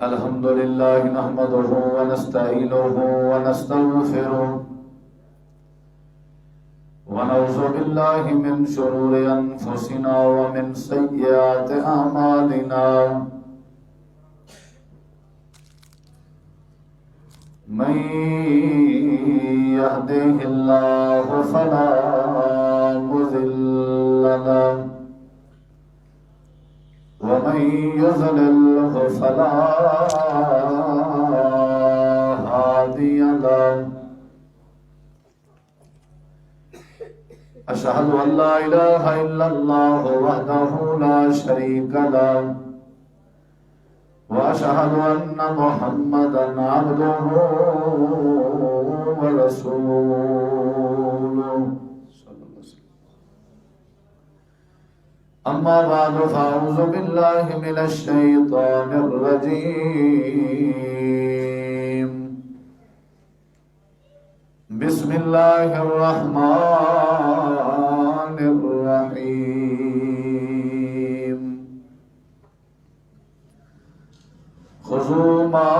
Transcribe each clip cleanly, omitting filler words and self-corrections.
الحمد لله نحمده ونستعينه ونستغفره ونعوذ بالله من شرور أنفسنا ومن سيئات أعمالنا من يهده الله فلا مضل له ومن يضلل فلا هادي له أشهد أن لا إله إلا الله وحده لا شريك له وأشهد أن محمدا عبده ورسوله أما بعد فأعوذ بالله من الشيطان الرجيم بسم الله الرحمن الرحيم خذوا ما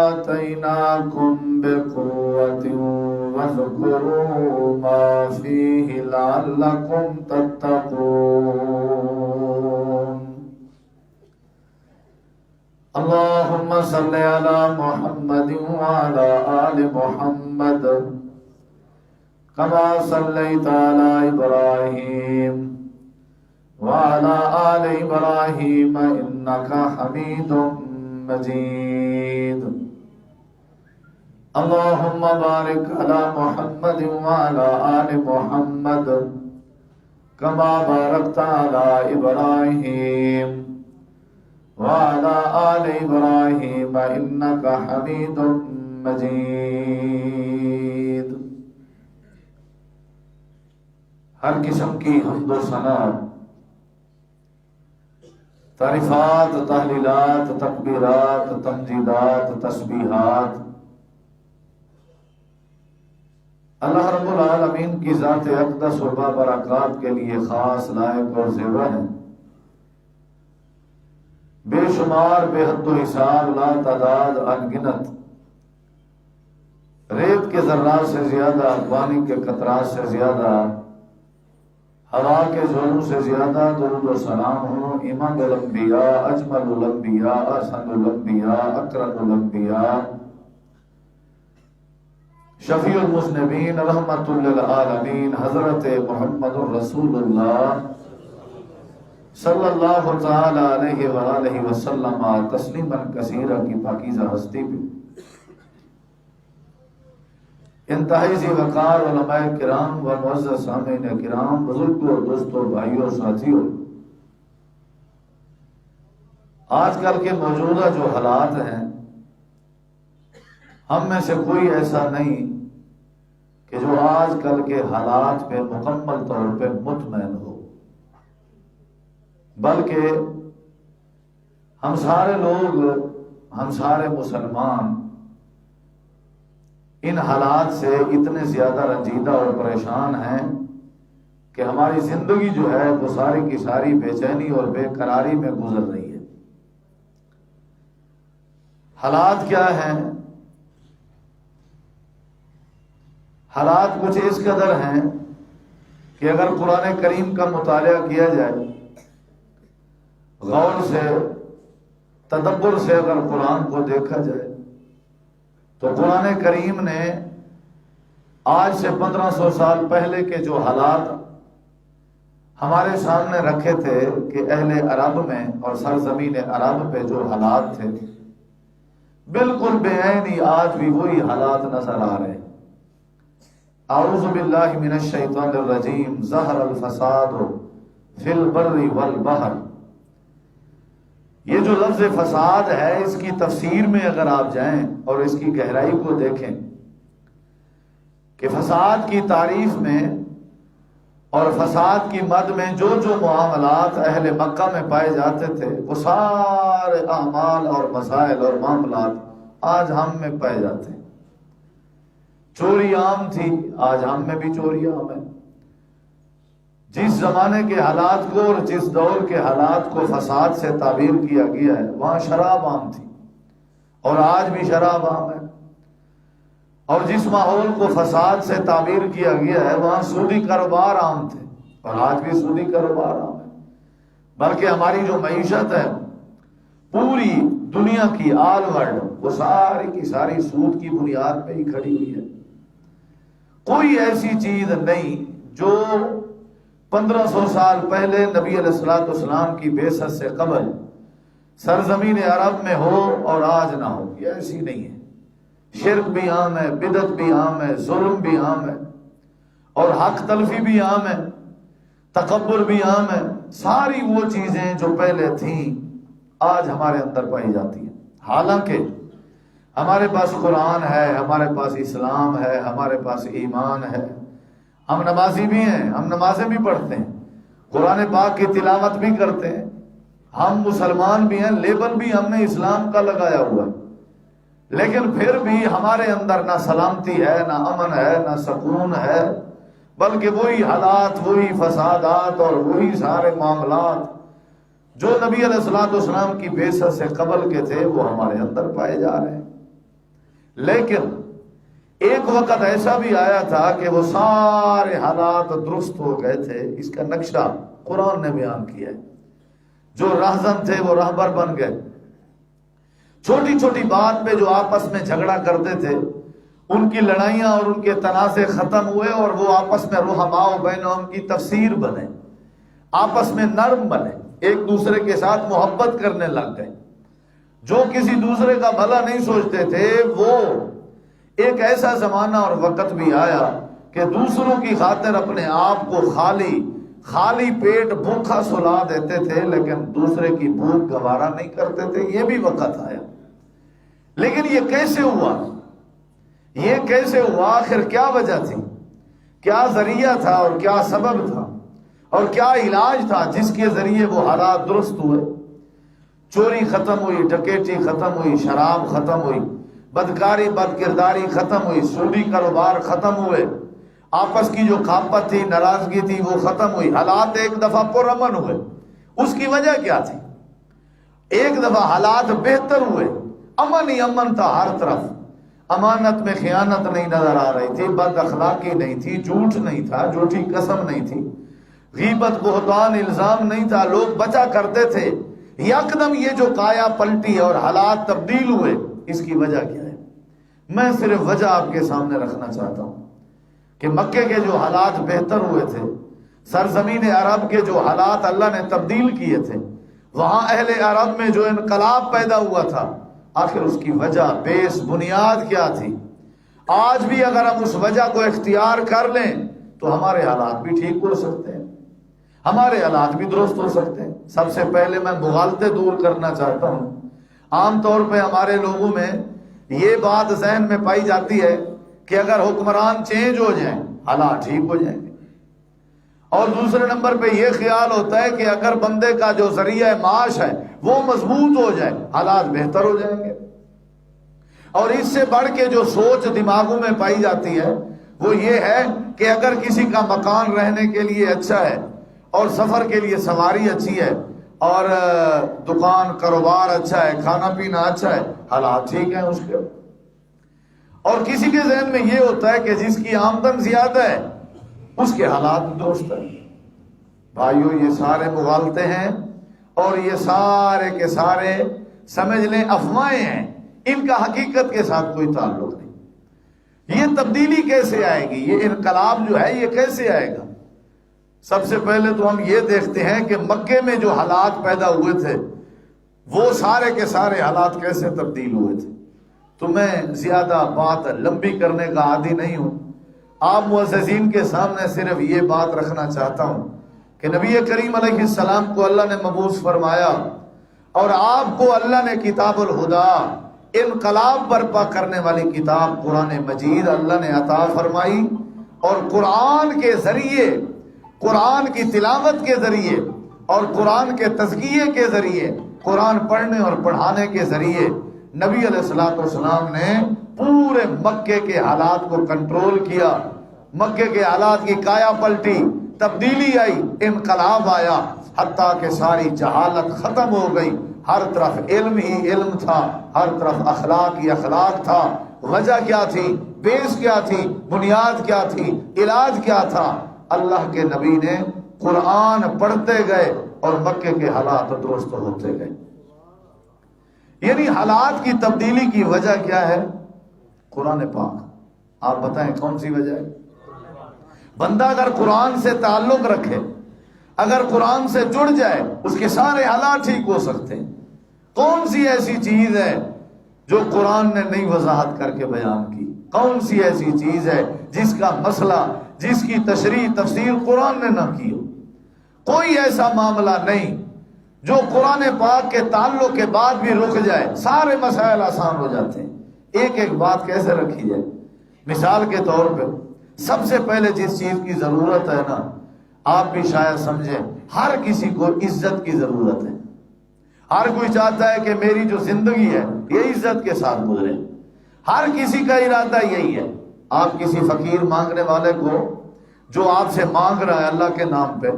آتيناكم بقوة واذكروا ما فيه لعلكم تتقون اللهم صل على محمد وعلى آل محمد كما صليت على إبراهيم وعلى آل إبراهيم إنك حميد مجيد اللهم بارك على محمد وعلى آل محمد كما باركت على إبراهيم وعلى آل إبراهيم إنك حميد مجيد ہر قسم کی حمد و ثنا، تعریفات، تحلیلات، تکبیرات، تمجیدات، تسبیحات اللہ رب العالمین کی ذات اقدس و بابرکات کے لیے خاص، لائق اور زیور ہیں، بے شمار، بے حد و حساب، لا تعداد، انگنت، ریت کے ذرات سے زیادہ، پانی کے قطرات سے زیادہ، ہوا کے جھولوں سے زیادہ درود و سلام ہو امام الانبیاء، اجمل الانبیاء، احسن الانبیاء، اکرم الانبیاء، شفیع المذنبین، رحمت للعالمین، حضرت محمد رسول اللہ صلی اللہ تعالی علیہ وآلہ وسلم تسلیما کثیرا کی پاکیزہ ہستی پہ انتہائی ذی وقار علماء کرام و معزز سامعین کرام، بزرگوں، دوستوں، بھائیوں، ساتھیوں، آج کل کے موجودہ جو حالات ہیں، ہم میں سے کوئی ایسا نہیں کہ جو آج کل کے حالات پہ مکمل طور پہ مطمئن ہو، بلکہ ہم سارے لوگ، ہم سارے مسلمان ان حالات سے اتنے زیادہ رنجیدہ اور پریشان ہیں کہ ہماری زندگی جو ہے وہ ساری کی ساری بے چینی اور بے قراری میں گزر رہی ہے۔ حالات کیا ہیں؟ حالات کچھ اس قدر ہیں کہ اگر قرآن کریم کا مطالعہ کیا جائے، غور سے، تدبر سے اگر قرآن کو دیکھا جائے تو قرآن کریم نے آج سے 1500 سال پہلے کے جو حالات ہمارے سامنے رکھے تھے کہ اہل عرب میں اور سرزمین عرب پہ جو حالات تھے، بالکل بے عینی آج بھی وہی حالات نظر آ رہے ہیں۔ اعوذ باللہ من الشیطان الرجیم، ظہر الفساد فی البر والبحر، یہ جو لفظ فساد ہے، اس کی تفسیر میں اگر آپ جائیں اور اس کی گہرائی کو دیکھیں کہ فساد کی تعریف میں اور فساد کی مد میں جو جو معاملات اہل مکہ میں پائے جاتے تھے، وہ سارے اعمال اور مسائل اور معاملات آج ہم میں پائے جاتے ہیں۔ چوری عام تھی، آج ہم میں بھی چوری عام ہے۔ جس زمانے کے حالات کو اور جس دور کے حالات کو فساد سے تعبیر کیا گیا ہے وہاں شراب عام تھی، اور آج بھی شراب عام ہے، اور جس ماحول کو فساد سے تعبیر کیا گیا ہے وہاں سودی کاروبار عام تھے، اور آج بھی سودی کاروبار عام ہے۔ بلکہ ہماری جو معیشت ہے پوری دنیا کی آل ورلڈ وہ ساری کی ساری سود کی بنیاد پہ ہی کھڑی ہوئی ہے۔ کوئی ایسی چیز نہیں جو 1500 سال پہلے نبی علیہ الصلوۃ والسلام کی بعثت سے قبل سرزمین عرب میں ہو اور آج نہ ہو، یہ ایسی نہیں ہے۔ شرک بھی عام ہے، بدعت بھی عام ہے، ظلم بھی عام ہے، اور حق تلفی بھی عام ہے، تکبر بھی عام ہے۔ ساری وہ چیزیں جو پہلے تھیں آج ہمارے اندر پائی جاتی ہیں، حالانکہ ہمارے پاس قرآن ہے، ہمارے پاس اسلام ہے، ہمارے پاس ایمان ہے، ہم نمازی بھی ہیں، ہم نمازیں بھی پڑھتے ہیں، قرآن پاک کی تلاوت بھی کرتے ہیں، ہم مسلمان بھی ہیں، لیبل بھی ہم نے اسلام کا لگایا ہوا ہے، لیکن پھر بھی ہمارے اندر نہ سلامتی ہے، نہ امن ہے، نہ سکون ہے، بلکہ وہی حالات، وہی فسادات اور وہی سارے معاملات جو نبی علیہ الصلوۃ والسلام کی بعثت سے قبل کے تھے وہ ہمارے اندر پائے جا رہے ہیں۔ لیکن ایک وقت ایسا بھی آیا تھا کہ وہ سارے حالات درست ہو گئے تھے، اس کا نقشہ قرآن نے بیان کیا ہے۔ جو رہزن تھے وہ رہبر بن گئے، چھوٹی چھوٹی بات پہ جو آپس میں جھگڑا کرتے تھے ان کی لڑائیاں اور ان کے تنازع ختم ہوئے، اور وہ آپس میں رحماء بینہم کی تفسیر بنے، آپس میں نرم بنے، ایک دوسرے کے ساتھ محبت کرنے لگ گئے۔ جو کسی دوسرے کا بھلا نہیں سوچتے تھے، وہ ایک ایسا زمانہ اور وقت بھی آیا کہ دوسروں کی خاطر اپنے آپ کو خالی پیٹ بھوکا سلا دیتے تھے، لیکن دوسرے کی بھوک گوارا نہیں کرتے تھے۔ یہ بھی وقت آیا، لیکن یہ کیسے ہوا؟ یہ کیسے ہوا؟ آخر کیا وجہ تھی؟ کیا ذریعہ تھا اور کیا سبب تھا اور کیا علاج تھا جس کے ذریعے وہ حالات درست ہوئے؟ چوری ختم ہوئی، ڈکیٹی ختم ہوئی، شراب ختم ہوئی، بدکاری بد کرداری ختم ہوئی، سودی کاروبار ختم ہوئے، آپس کی جو کھاپت تھی، ناراضگی تھی وہ ختم ہوئی، حالات ایک دفعہ پرامن ہوئے۔ اس کی وجہ کیا تھی؟ ایک دفعہ حالات بہتر ہوئے، امن ہی امن تھا ہر طرف، امانت میں خیانت نہیں نظر آ رہی تھی، بد اخلاقی نہیں تھی، جھوٹ نہیں تھا، جھوٹی قسم نہیں تھی، غیبت بہتان الزام نہیں تھا، لوگ بچا کرتے تھے۔ یکدم یہ جو کایا پلٹی اور حالات تبدیل ہوئے، اس کی وجہ کیا ہے؟ میں صرف وجہ آپ کے سامنے رکھنا چاہتا ہوں کہ مکے کے جو حالات بہتر ہوئے تھے، سرزمین عرب کے جو حالات اللہ نے تبدیل کیے تھے، وہاں اہل عرب میں جو انقلاب پیدا ہوا تھا، آخر اس کی وجہ، بیس، بنیاد کیا تھی؟ آج بھی اگر ہم اس وجہ کو اختیار کر لیں تو ہمارے حالات بھی ٹھیک ہو سکتے ہیں، ہمارے حالات بھی درست ہو سکتے ہیں۔ سب سے پہلے میں مغالطے دور کرنا چاہتا ہوں۔ عام طور پہ ہمارے لوگوں میں یہ بات ذہن میں پائی جاتی ہے کہ اگر حکمران چینج ہو جائیں حالات ٹھیک ہو جائیں گے، اور دوسرے نمبر پہ یہ خیال ہوتا ہے کہ اگر بندے کا جو ذریعہ معاش ہے وہ مضبوط ہو جائے حالات بہتر ہو جائیں گے۔ اور اس سے بڑھ کے جو سوچ دماغوں میں پائی جاتی ہے وہ یہ ہے کہ اگر کسی کا مکان رہنے کے لیے اچھا ہے اور سفر کے لیے سواری اچھی ہے اور دکان کاروبار اچھا ہے، کھانا پینا اچھا ہے، حالات ٹھیک ہیں اس کے۔ اور کسی کے ذہن میں یہ ہوتا ہے کہ جس کی آمدن زیادہ ہے اس کے حالات درست ہیں۔ بھائیو، یہ سارے مغالطے ہیں اور یہ سارے کے سارے سمجھ لیں افواہیں ہیں، ان کا حقیقت کے ساتھ کوئی تعلق نہیں۔ یہ تبدیلی کیسے آئے گی؟ یہ انقلاب جو ہے یہ کیسے آئے گا؟ سب سے پہلے تو ہم یہ دیکھتے ہیں کہ مکے میں جو حالات پیدا ہوئے تھے وہ سارے کے سارے حالات کیسے تبدیل ہوئے تھے۔ تو میں زیادہ بات لمبی کرنے کا عادی نہیں ہوں، آپ معززین کے سامنے صرف یہ بات رکھنا چاہتا ہوں کہ نبی کریم علیہ السلام کو اللہ نے مبعوث فرمایا اور آپ کو اللہ نے کتاب الہدا، انقلاب برپا کرنے والی کتاب قرآن مجید اللہ نے عطا فرمائی، اور قرآن کے ذریعے، قرآن کی تلاوت کے ذریعے اور قرآن کے تزکیے کے ذریعے، قرآن پڑھنے اور پڑھانے کے ذریعے نبی علیہ الصلوۃ والسلام نے پورے مکے کے حالات کو کنٹرول کیا، مکے کے حالات کی کایا پلٹی، تبدیلی آئی، انقلاب آیا، حتیٰ کہ ساری جہالت ختم ہو گئی، ہر طرف علم ہی علم تھا، ہر طرف اخلاق ہی اخلاق تھا۔ وجہ کیا تھی؟ بیس کیا تھی؟ بنیاد کیا تھی؟ علاج کیا تھا؟ اللہ کے نبی نے قرآن پڑھتے گئے اور مکے کے حالات درست ہوتے گئے۔ یعنی حالات کی تبدیلی کی وجہ کیا ہے؟ قرآن پاک۔ آپ بتائیں کون سی وجہ ہے؟ بندہ اگر قرآن سے تعلق رکھے، اگر قرآن سے جڑ جائے، اس کے سارے حالات ٹھیک ہو سکتے ہیں۔ کون سی ایسی چیز ہے جو قرآن نے نئی وضاحت کر کے بیان کی؟ کون سی ایسی چیز ہے جس کا مسئلہ، جس کی تشریح تفسیر قرآن نے نہ کی ہو؟ کوئی ایسا معاملہ نہیں جو قرآن پاک کے تعلق کے بعد بھی رک جائے، سارے مسائل آسان ہو جاتے ہیں۔ ایک ایک بات کیسے رکھی جائے؟ مثال کے طور پہ سب سے پہلے جس چیز کی ضرورت ہے نا، آپ بھی شاید سمجھیں، ہر کسی کو عزت کی ضرورت ہے۔ ہر کوئی چاہتا ہے کہ میری جو زندگی ہے یہ عزت کے ساتھ گزرے، ہر کسی کا ارادہ یہی ہے۔ آپ کسی فقیر مانگنے والے کو جو آپ سے مانگ رہا ہے اللہ کے نام پہ،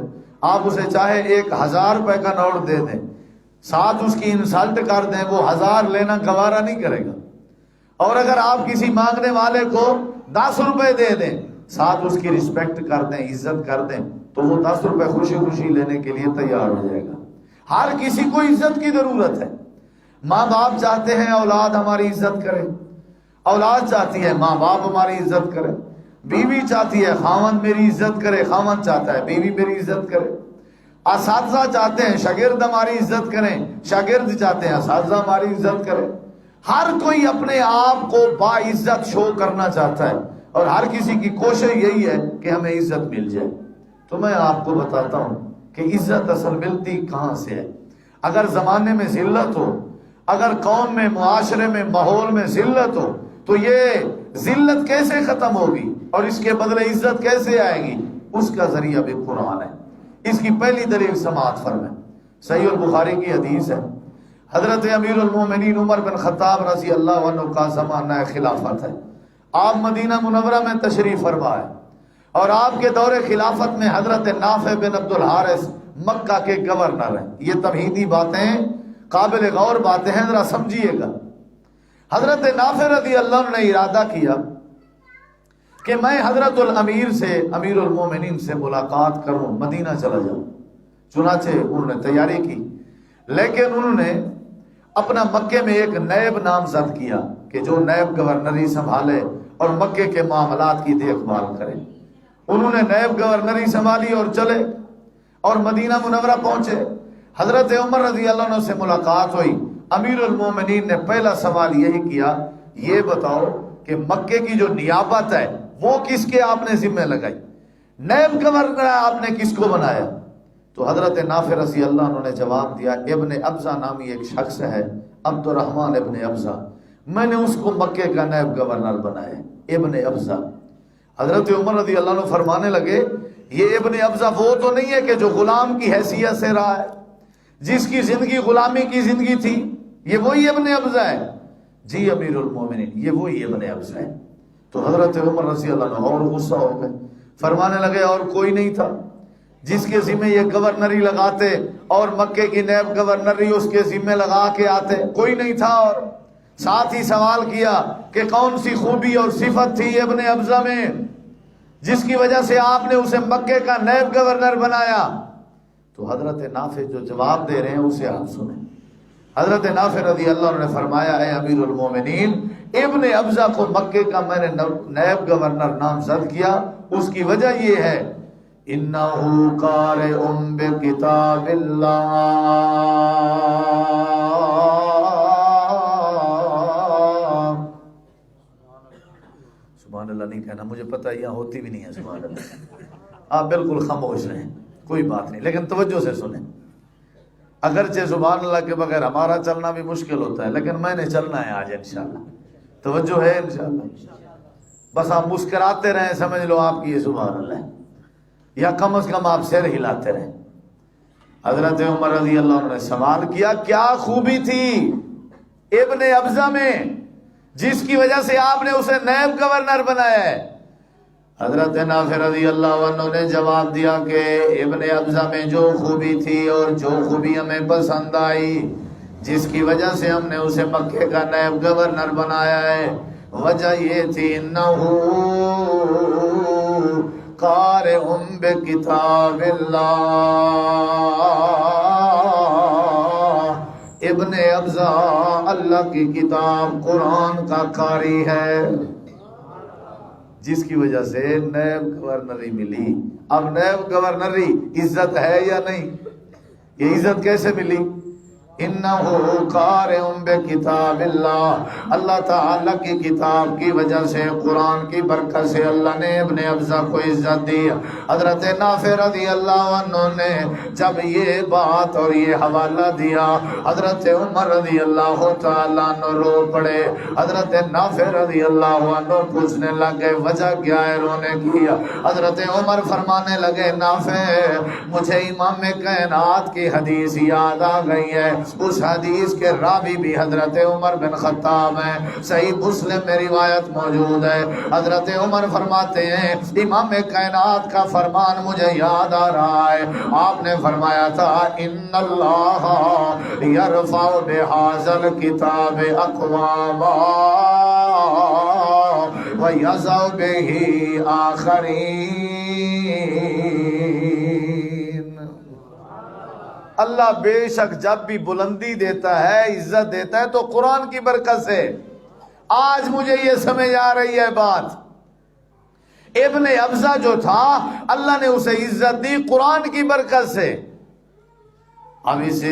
آپ اسے چاہے 1000 روپے کا نوٹ دے دیں، ساتھ اس کی انسلٹ کر دیں، وہ 1000 لینا گوارا نہیں کرے گا۔ اور اگر آپ کسی مانگنے والے کو 10 روپے دے دیں، ساتھ اس کی رسپیکٹ کر دیں، عزت کر دیں، تو وہ 10 روپے خوشی خوشی لینے کے لیے تیار ہو جائے گا۔ ہر کسی کو عزت کی ضرورت ہے۔ ماں باپ چاہتے ہیں اولاد ہماری عزت کرے، اولاد چاہتی ہے ماں باپ ہماری عزت کرے، بیوی چاہتی ہے خاوند میری عزت کرے، خاوند چاہتا ہے بیوی میری عزت کرے، اساتذہ چاہتے ہیں شاگرد ہماری عزت کریں، شاگرد چاہتے ہیں اساتذہ ہماری عزت کرے۔ ہر کوئی اپنے آپ کو باعزت شو کرنا چاہتا ہے، اور ہر کسی کی کوشش یہی ہے کہ ہمیں عزت مل جائے۔ تو میں آپ کو بتاتا ہوں کہ عزت اصل ملتی کہاں سے ہے۔ اگر زمانے میں ذلت ہو، اگر قوم میں، معاشرے میں، ماحول میں ذلت ہو، تو یہ ذلت کیسے ختم ہوگی اور اس کے بدلے عزت کیسے آئے گی؟ اس کا ذریعہ بھی قرآن ہے۔ اس کی پہلی دلیل سماعت فرمائیں، صحیح البخاری کی حدیث ہے، حضرت امیر المومنین عمر بن خطاب رضی اللہ عنہ کا زمانہ خلافت ہے۔ آپ مدینہ منورہ میں تشریف فرما ہے، اور آپ کے دور خلافت میں حضرت نافع بن عبد الحارث مکہ کے گورنر ہیں۔ یہ تمہیدی باتیں، قابل غور باتیں ہیں، ذرا سمجھیے گا۔ حضرت نافع رضی اللہ عنہ نے ارادہ کیا کہ میں حضرت الامیر سے، امیر المومنین سے ملاقات کروں، مدینہ چلا جاؤں۔ چنانچہ انہوں نے تیاری کی، لیکن انہوں نے اپنا مکے میں ایک نائب نامزد کیا کہ جو نائب گورنری سنبھالے اور مکے کے معاملات کی دیکھ بھال کرے۔ انہوں نے نائب گورنری سنبھالی اور چلے اور مدینہ منورہ پہنچے۔ حضرت عمر رضی اللہ عنہ سے ملاقات ہوئی۔ امیر المومنین نے پہلا سوال یہی کیا، یہ بتاؤ کہ مکے کی جو نیابت ہے وہ کس کے آپ نے ذمہ لگائی؟ نائب گورنر آپ نے کس کو بنایا؟ تو حضرت نافع رضی اللہ عنہ نے جواب دیا، ابن ابزہ نامی ایک شخص ہے، عبد الرحمن ابن ابزہ، میں نے اس کو مکے کا نائب گورنر بنایا، ابن ابزہ۔ حضرت عمر رضی اللہ عنہ فرمانے لگے، یہ ابن ابزہ وہ تو نہیں ہے کہ جو غلام کی حیثیت سے رہا ہے، جس کی زندگی غلامی کی زندگی تھی، یہ وہی ابن ابزہ ہے؟ جی امیر المومنین، یہ وہی ابن ابزہ ہے۔ تو حضرت عمر رضی اللہ عنہ اور غصہ ہو گئے، فرمانے لگے اور کوئی نہیں تھا جس کے ذمہ یہ گورنری لگاتے اور مکے کی نائب گورنری اس کے ذمہ لگا کے آتے؟ کوئی نہیں تھا۔ اور ساتھ ہی سوال کیا کہ کون سی خوبی اور صفت تھی ابن ابزہ میں جس کی وجہ سے آپ نے اسے مکے کا نائب گورنر بنایا؟ تو حضرت نافع جو جواب دے رہے ہیں اسے آپ سنیں۔ حضرت نافع رضی اللہ عنہ نے فرمایا، اے امیر المومنین، ابن ابزہ کو مکے کا میں نے نائب گورنر نامزد کیا، اس کی وجہ یہ ہے، انہو قارئ بکتاب اللہ، سبحان اللہ نہیں کہنا، مجھے پتہ یہاں ہوتی بھی نہیں ہے سبحان اللہ، آپ بالکل خاموش رہیں، کوئی بات نہیں، لیکن توجہ سے سنیں۔ اگرچہ سبحان اللہ کے بغیر ہمارا چلنا بھی مشکل ہوتا ہے، لیکن میں نے چلنا ہے آج انشاءاللہ، توجہ ہے انشاءاللہ۔ بس آپ مسکراتے رہیں، سمجھ لو آپ کی یہ سبحان اللہ ہے، یا کم از کم آپ سر ہلاتے رہیں۔ حضرت عمر رضی اللہ عنہ نے سوال کیا، کیا خوبی تھی ابن ابزہ میں جس کی وجہ سے آپ نے اسے نائب گورنر بنایا ہے؟ حضرت نافع رضی اللہ عنہ نے جواب دیا کہ ابن ابزہ میں جو خوبی تھی اور جو خوبی ہمیں پسند آئی، جس کی وجہ سے ہم نے اسے مکے کا نائب گورنر بنایا ہے، وجہ یہ تھی انہو قارئ بکتاب اللہ، ابن ابزہ اللہ کی کتاب قرآن کا قاری ہے، جس کی وجہ سے نیب گورنری ملی۔ اب نیب گورنری عزت ہے یا نہیں؟ یہ عزت کیسے ملی؟ انہو قارئ بکتاب اللہ، اللہ تعالیٰ کی کتاب کی وجہ سے، قرآن کی برکت سے اللہ نے ابن ابزہ کو عزت دی۔ حضرت نافع رضی اللہ عنہ نے جب یہ بات اور یہ حوالہ دیا، حضرت عمر رضی اللہ تعالیٰ عنہ رو پڑے۔ حضرت نافع رضی اللہ عنہ پوچھنے لگے وجہ کیا ہے رونے کی؟ حضرت عمر فرمانے لگے نافع مجھے امام کائنات کی حدیث یاد آ گئی ہے، اس حدیث کے راوی بھی حضرت عمر بن خطاب ہیں، صحیح مسلم میں روایت موجود ہے۔ حضرت عمر فرماتے ہیں امام کائنات کا فرمان مجھے یاد آ رہا ہے، آپ نے فرمایا تھا ان اللہ یرفع بہذا الکتاب اقواما ویضع بہ آخرین۔ اللہ بے شک جب بھی بلندی دیتا ہے، عزت دیتا ہے تو قرآن کی برکت سے۔ آج مجھے یہ سمجھ آ رہی ہے بات، ابن ابزہ جو تھا اللہ نے اسے عزت دی قرآن کی برکت سے۔ اب اس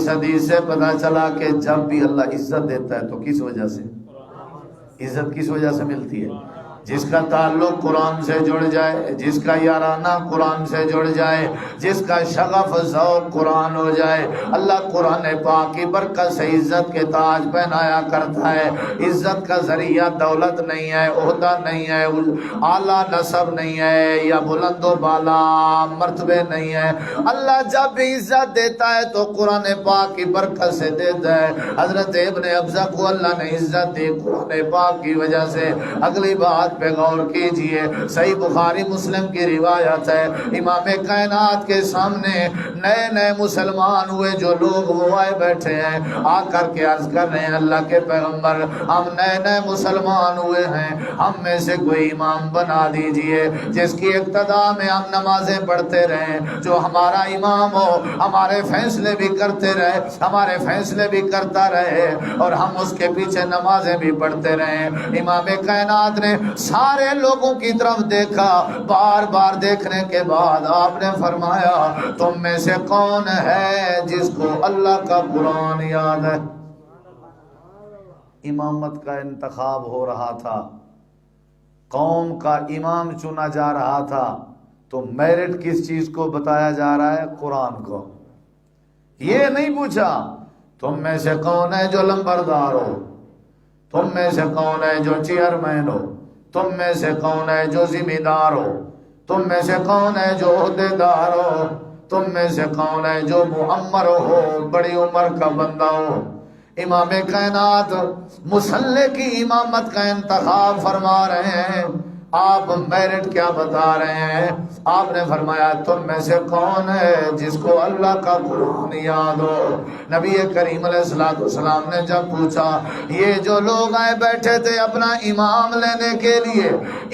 حدیث سے پتہ چلا کہ جب بھی اللہ عزت دیتا ہے تو کس وجہ سے؟ عزت کس وجہ سے ملتی ہے؟ جس کا تعلق قرآن سے جڑ جائے، جس کا یارانہ قرآن سے جڑ جائے، جس کا شغف ذوق قرآن ہو جائے، اللہ قرآن پاک کی برکت سے عزت کے تاج پہنایا کرتا ہے۔ عزت کا ذریعہ دولت نہیں ہے، عہدہ نہیں ہے، اعلیٰ نسب نہیں ہے، یا بلند و بالا مرتبے نہیں ہے۔ اللہ جب بھی عزت دیتا ہے تو قرآن پاک کی برکت سے دیتا ہے۔ حضرت ابن ابزہ کو اللہ نے عزت دی قرآن پاک کی وجہ سے۔ اگلی بات پہ غور کیجئے، صحیح بخاری مسلم کی روایت ہے، امام کائنات کے سامنے نئے نئے مسلمان ہوئے جو لوگ وہ آئے بیٹھے ہیں، آ کر کے عرض کر رہے ہیں اللہ کے پیغمبر ہم نئے نئے مسلمان ہوئے ہیں، ہم میں سے کوئی امام بنا دیجئے جس کی اقتداء میں ہم نمازیں پڑھتے رہیں، جو ہمارا امام ہو، ہمارے فیصلے بھی کرتے رہے، ہمارے فیصلے بھی کرتا رہے اور ہم اس کے پیچھے نمازیں بھی پڑھتے رہیں۔ امام کائنات نے سارے لوگوں کی طرف دیکھا، بار بار دیکھنے کے بعد آپ نے فرمایا تم میں سے کون ہے جس کو اللہ کا قرآن یاد ہے؟ امامت کا انتخاب ہو رہا تھا، قوم کا امام چنا جا رہا تھا، تو میرٹ کس چیز کو بتایا جا رہا ہے؟ قرآن کو۔ یہ نہیں پوچھا تم میں سے کون ہے جو لمبردار ہو، تم میں سے کون ہے جو چیئرمین ہو، تم میں سے کون ہے جو ذمہ دار ہو، تم میں سے کون ہے جو عہدے دار ہو، تم میں سے کون ہے جو معمر ہو، بڑی عمر کا بندہ ہو۔ امام کائنات مصلی کی امامت کا انتخاب فرما رہے ہیں، آپ میرٹ کیا بتا رہے ہیں؟ آپ نے فرمایا تم میں سے کون ہے جس کو اللہ کا قرآن یاد ہو۔ نبی کریم علیہ السلام نے جب پوچھا، یہ جو لوگ آئے بیٹھے تھے اپنا امام لینے کے لیے،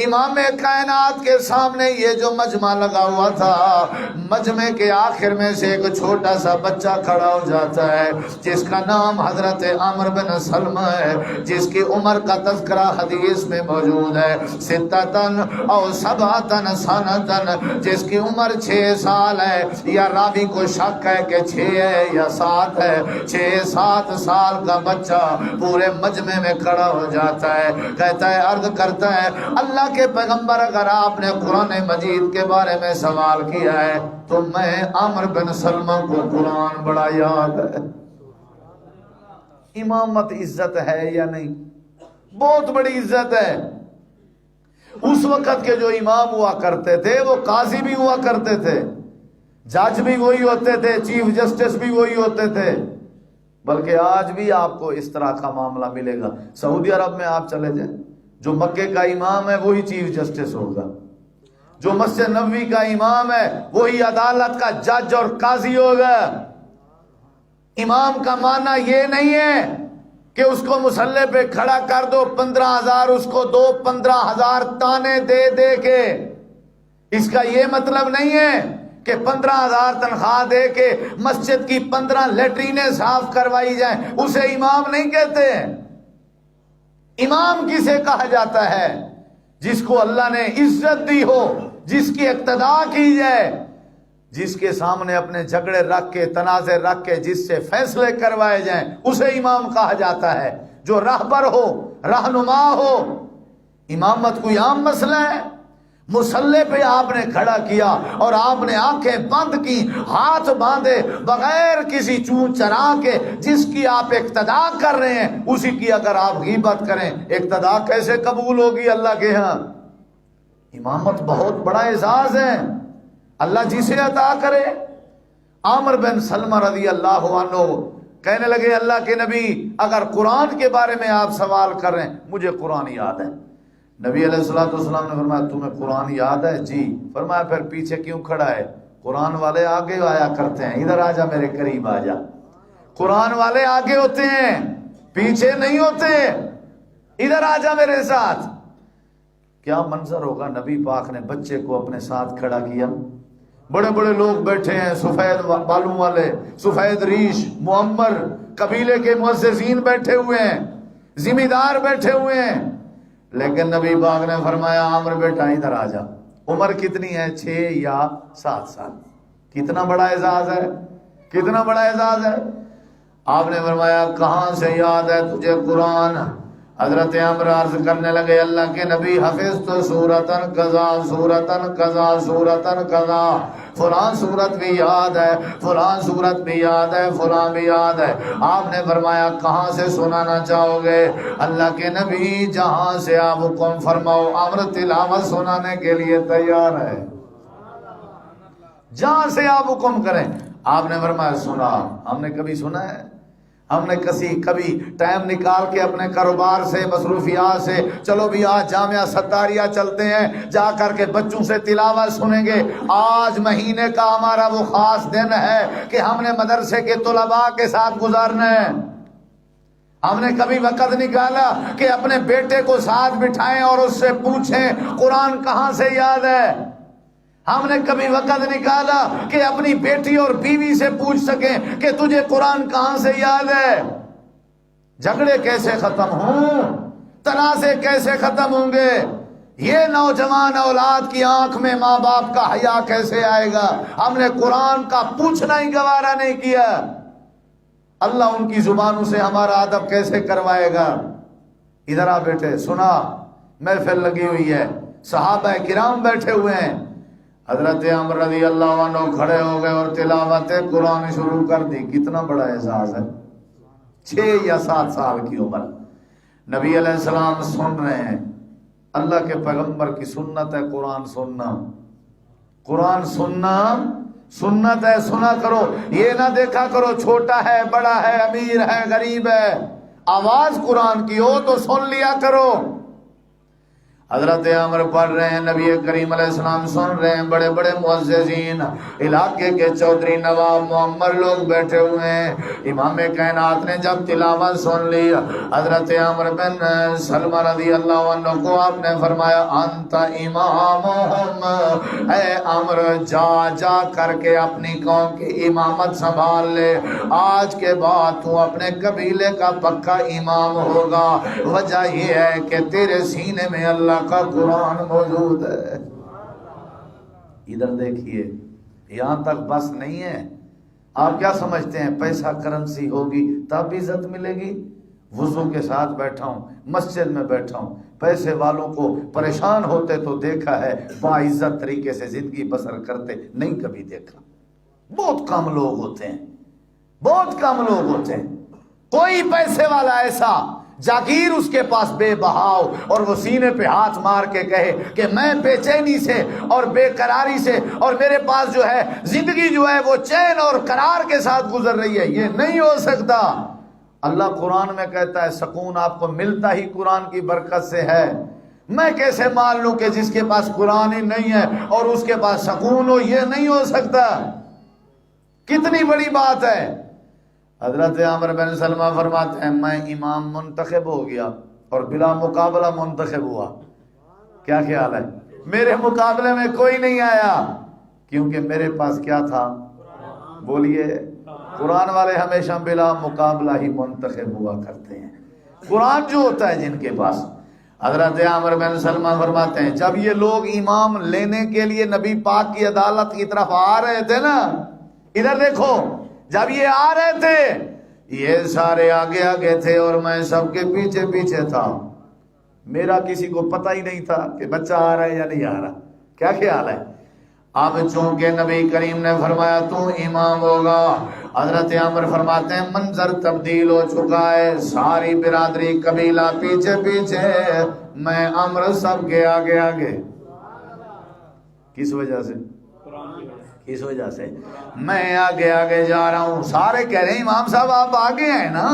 امام کائنات کے سامنے یہ جو مجمع لگا ہوا تھا، مجمع کے آخر میں سے ایک چھوٹا سا بچہ کھڑا ہو جاتا ہے جس کا نام حضرت عمر بن سلمہ ہے، جس کی عمر کا تذکرہ حدیث میں موجود ہے، او سبعتن سنتن، جس کی عمر 6 سال ہے، یا راوی کو شک ہے کہ 6 ہے یا 7 ہے، 6-7 سال کا بچہ پورے مجمع میں کھڑا ہو جاتا ہے، کہتا ہے عرض کرتا ہے اللہ کے پیغمبر اگر آپ نے قرآن مجید کے بارے میں سوال کیا ہے تو میں عمر بن سلمہ کو قرآن بڑا یاد ہے۔ امامت عزت ہے یا نہیں؟ بہت بڑی عزت ہے۔ اس وقت کے جو امام ہوا کرتے تھے وہ قاضی بھی ہوا کرتے تھے، جج بھی وہی ہوتے تھے، چیف جسٹس بھی وہی ہوتے تھے، بلکہ آج بھی آپ کو اس طرح کا معاملہ ملے گا۔ سعودی عرب میں آپ چلے جائیں، جو مکے کا امام ہے وہی چیف جسٹس ہوگا، جو مسجد نبوی کا امام ہے وہی عدالت کا جج اور قاضی ہوگا۔ امام کا معنی یہ نہیں ہے کہ اس کو مصلی پہ کھڑا کر دو، 15,000 اس کو دو، 15,000 تانے دے دے کے۔ اس کا یہ مطلب نہیں ہے کہ 15,000 تنخواہ دے کے مسجد کی 15 لیٹرینیں صاف کروائی جائیں، اسے امام نہیں کہتے۔ امام کسے کہا جاتا ہے؟ جس کو اللہ نے عزت دی ہو، جس کی اقتدا کی جائے، جس کے سامنے اپنے جھگڑے رکھ کے، تنازع رکھ کے جس سے فیصلے کروائے جائیں، اسے امام کہا جاتا ہے۔ جو راہبر ہو، رہنما ہو۔ امامت کوئی عام مسئلہ ہے؟ مصلی پہ آپ نے کھڑا کیا اور آپ نے آنکھیں بند کی، ہاتھ باندھے، بغیر کسی چون چرا کے، جس کی آپ اقتدا کر رہے ہیں اسی کی اگر آپ غیبت کریں، اقتدا کیسے قبول ہوگی اللہ کے ہاں؟ امامت بہت بڑا اعزاز ہے، اللہ جسے عطا کرے۔ عامر بن سلمہ رضی اللہ عنہ کہنے لگے اللہ کے نبی اگر قرآن کے بارے میں آپ سوال کر رہے ہیں، مجھے قرآن یاد ہے۔ نبی علیہ السلام نے فرمایا تمہیں قرآن یاد ہے؟ جی۔ فرمایا پھر پیچھے کیوں کھڑا ہے؟ قرآن والے آگے آیا کرتے ہیں، ادھر آجا، میرے قریب آجا۔ قرآن والے آگے ہوتے ہیں، پیچھے نہیں ہوتے، ادھر آجا میرے ساتھ۔ کیا منظر ہوگا، نبی پاک نے بچے کو اپنے ساتھ کھڑا کیا، بڑے بڑے لوگ بیٹھے ہیں، سفید بالوں والے، سفید ریش، معمر قبیلے کے معززین بیٹھے ہوئے ہیں، ذمہ دار بیٹھے ہوئے ہیں، لیکن نبی پاک نے فرمایا عامر بیٹا ادھر آ جا۔ عمر کتنی ہے؟ 6 یا 7 سال۔ کتنا بڑا اعزاز ہے، کتنا بڑا اعزاز ہے۔ آپ نے فرمایا کہاں سے یاد ہے تجھے قرآن؟ حضرت عمر عرض کرنے لگے اللہ کے نبی حفظت سورتن قضا، سورتن قضا، سورتن قضا، فلاں سورت بھی یاد ہے، فلاں سورت بھی یاد ہے، فلاں بھی یاد ہے۔ آپ نے فرمایا کہاں سے سنانا چاہو گے؟ اللہ کے نبی جہاں سے آپ حکم فرماؤ۔ عمر تلاوت سنانے کے لیے تیار ہے، جہاں سے آپ حکم کریں۔ آپ نے فرمایا سنا۔ ہم نے کبھی سنا ہے؟ ہم نے کبھی ٹائم نکال کے اپنے کاروبار سے، مصروفیات سے، چلو بھی آج جامعہ ستاریہ چلتے ہیں، جا کر کے بچوں سے تلاوت سنیں گے؟ آج مہینے کا ہمارا وہ خاص دن ہے کہ ہم نے مدرسے کے طلباء کے ساتھ گزارنا ہے۔ ہم نے کبھی وقت نکالا کہ اپنے بیٹے کو ساتھ بٹھائیں اور اس سے پوچھیں قرآن کہاں سے یاد ہے؟ ہم نے کبھی وقت نکالا کہ اپنی بیٹی اور بیوی سے پوچھ سکیں کہ تجھے قرآن کہاں سے یاد ہے؟ جھگڑے کیسے ختم ہوں، تنازع کیسے ختم ہوں گے؟ یہ نوجوان اولاد کی آنکھ میں ماں باپ کا حیا کیسے آئے گا؟ ہم نے قرآن کا پوچھنا ہی گوارا نہیں کیا، اللہ ان کی زبانوں سے ہمارا ادب کیسے کروائے گا؟ ادھر آ بیٹے، سنا، محفل لگی ہوئی ہے، صحابہ کرام بیٹھے ہوئے ہیں۔ حضرت عمر رضی اللہ عنہ کھڑے ہو گئے اور تلاوت قرآن شروع کر دی۔ کتنا بڑا اعزاز ہے، 6 یا 7 سال کی عمر۔ نبی علیہ السلام سن رہے ہیں، اللہ کے پیغمبر کی سنت ہے قرآن سننا، قرآن سننا سنت ہے، سنا کرو، یہ نہ دیکھا کرو چھوٹا ہے، بڑا ہے، امیر ہے، غریب ہے، آواز قرآن کی ہو تو سن لیا کرو۔ حضرت عمر پڑھ رہے ہیں، نبی کریم علیہ السلام سن رہے ہیں، بڑے بڑے معززین، علاقے کے چودھری، نواب، معمر لوگ بیٹھے ہوئے ہیں۔ امام کائنات نے جب تلاوت سن لی، حضرت عمر بن سلمہ رضی اللہ عنہ کو آپ نے فرمایا انت امامہم، اے عمر جا کر کے اپنی قوم کی امامت سنبھال لے، آج کے بعد تو اپنے قبیلے کا پکا امام ہوگا۔ وجہ یہ ہے کہ تیرے سینے میں اللہ کا قرآن موجود ہے۔ ادھر دیکھیے، یہاں تک بس نہیں ہے۔ آپ کیا سمجھتے ہیں پیسہ کرنسی ہوگی تب عزت ملے گی؟ وضو کے ساتھ بیٹھا ہوں، مسجد میں بیٹھا ہوں، پیسے والوں کو پریشان ہوتے تو دیکھا ہے، باعزت طریقے سے زندگی بسر کرتے نہیں کبھی دیکھا۔ بہت کم لوگ ہوتے ہیں، بہت کم لوگ ہوتے ہیں۔ کوئی پیسے والا ایسا جاگیر اس کے پاس بے بہاؤ اور وہ سینے پہ ہاتھ مار کے کہے کہ میں بے چینی سے اور بے قراری سے، اور میرے پاس جو ہے زندگی جو ہے وہ چین اور قرار کے ساتھ گزر رہی ہے، یہ نہیں ہو سکتا۔ اللہ قرآن میں کہتا ہے سکون آپ کو ملتا ہی قرآن کی برکت سے ہے۔ میں کیسے مان لوں کہ جس کے پاس قرآن ہی نہیں ہے اور اس کے پاس سکون ہو؟ یہ نہیں ہو سکتا۔ کتنی بڑی بات ہے۔ حضرت عامر بن سلمہ فرماتے ہیں میں امام منتخب ہو گیا اور بلا مقابلہ منتخب ہوا۔ کیا خیال ہے؟ میرے مقابلے میں کوئی نہیں آیا، کیونکہ میرے پاس کیا تھا؟ بولیے، قرآن والے ہمیشہ بلا مقابلہ ہی منتخب ہوا کرتے ہیں، قرآن جو ہوتا ہے جن کے پاس۔ حضرت عامر بن سلمہ فرماتے ہیں جب یہ لوگ امام لینے کے لیے نبی پاک کی عدالت کی طرف آ رہے تھے نا، ادھر دیکھو، جب یہ آ رہے تھے یہ سارے آگے آگے تھے اور میں سب کے پیچھے پیچھے تھا۔ میرا کسی کو پتہ ہی نہیں تھا کہ بچہ آ رہا ہے یا نہیں آ رہا۔ کیا خیال ہے؟ اب چونکہ نبی کریم نے فرمایا تو امام ہوگا، حضرت عامر فرماتے ہیں منظر تبدیل ہو چکا ہے، ساری برادری قبیلہ پیچھے پیچھے، میں عامر سب کے آگے آگے۔ کس وجہ سے؟ اس وجہ سے میں آگے آگے جا رہا ہوں۔ سارے کہہ رہے ہیں امام صاحب آپ آگے ہیں نا،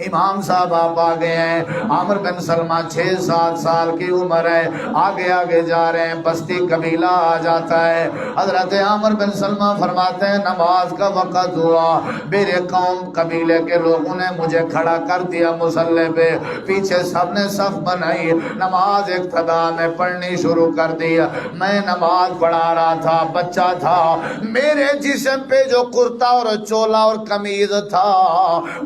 امام صاحب آپ آگے ہیں۔ عامر بن سلمہ 6-7 سال کی عمر ہے، آگے آگے جا رہے ہیں، بستی قبیلہ آ جاتا ہے۔ حضرت عامر بن سلمہ فرماتے ہیں نماز کا وقت ہوا، میرے قوم قبیلے کے لوگوں نے مجھے کھڑا کر دیا مصلی پہ، پیچھے سب نے صف بنائی، نماز اقتدا میں پڑھنی شروع کر دی۔ میں نماز پڑھا رہا تھا، بچہ تھا، میرے جسم پہ جو کرتا اور چولا اور قمیض تھا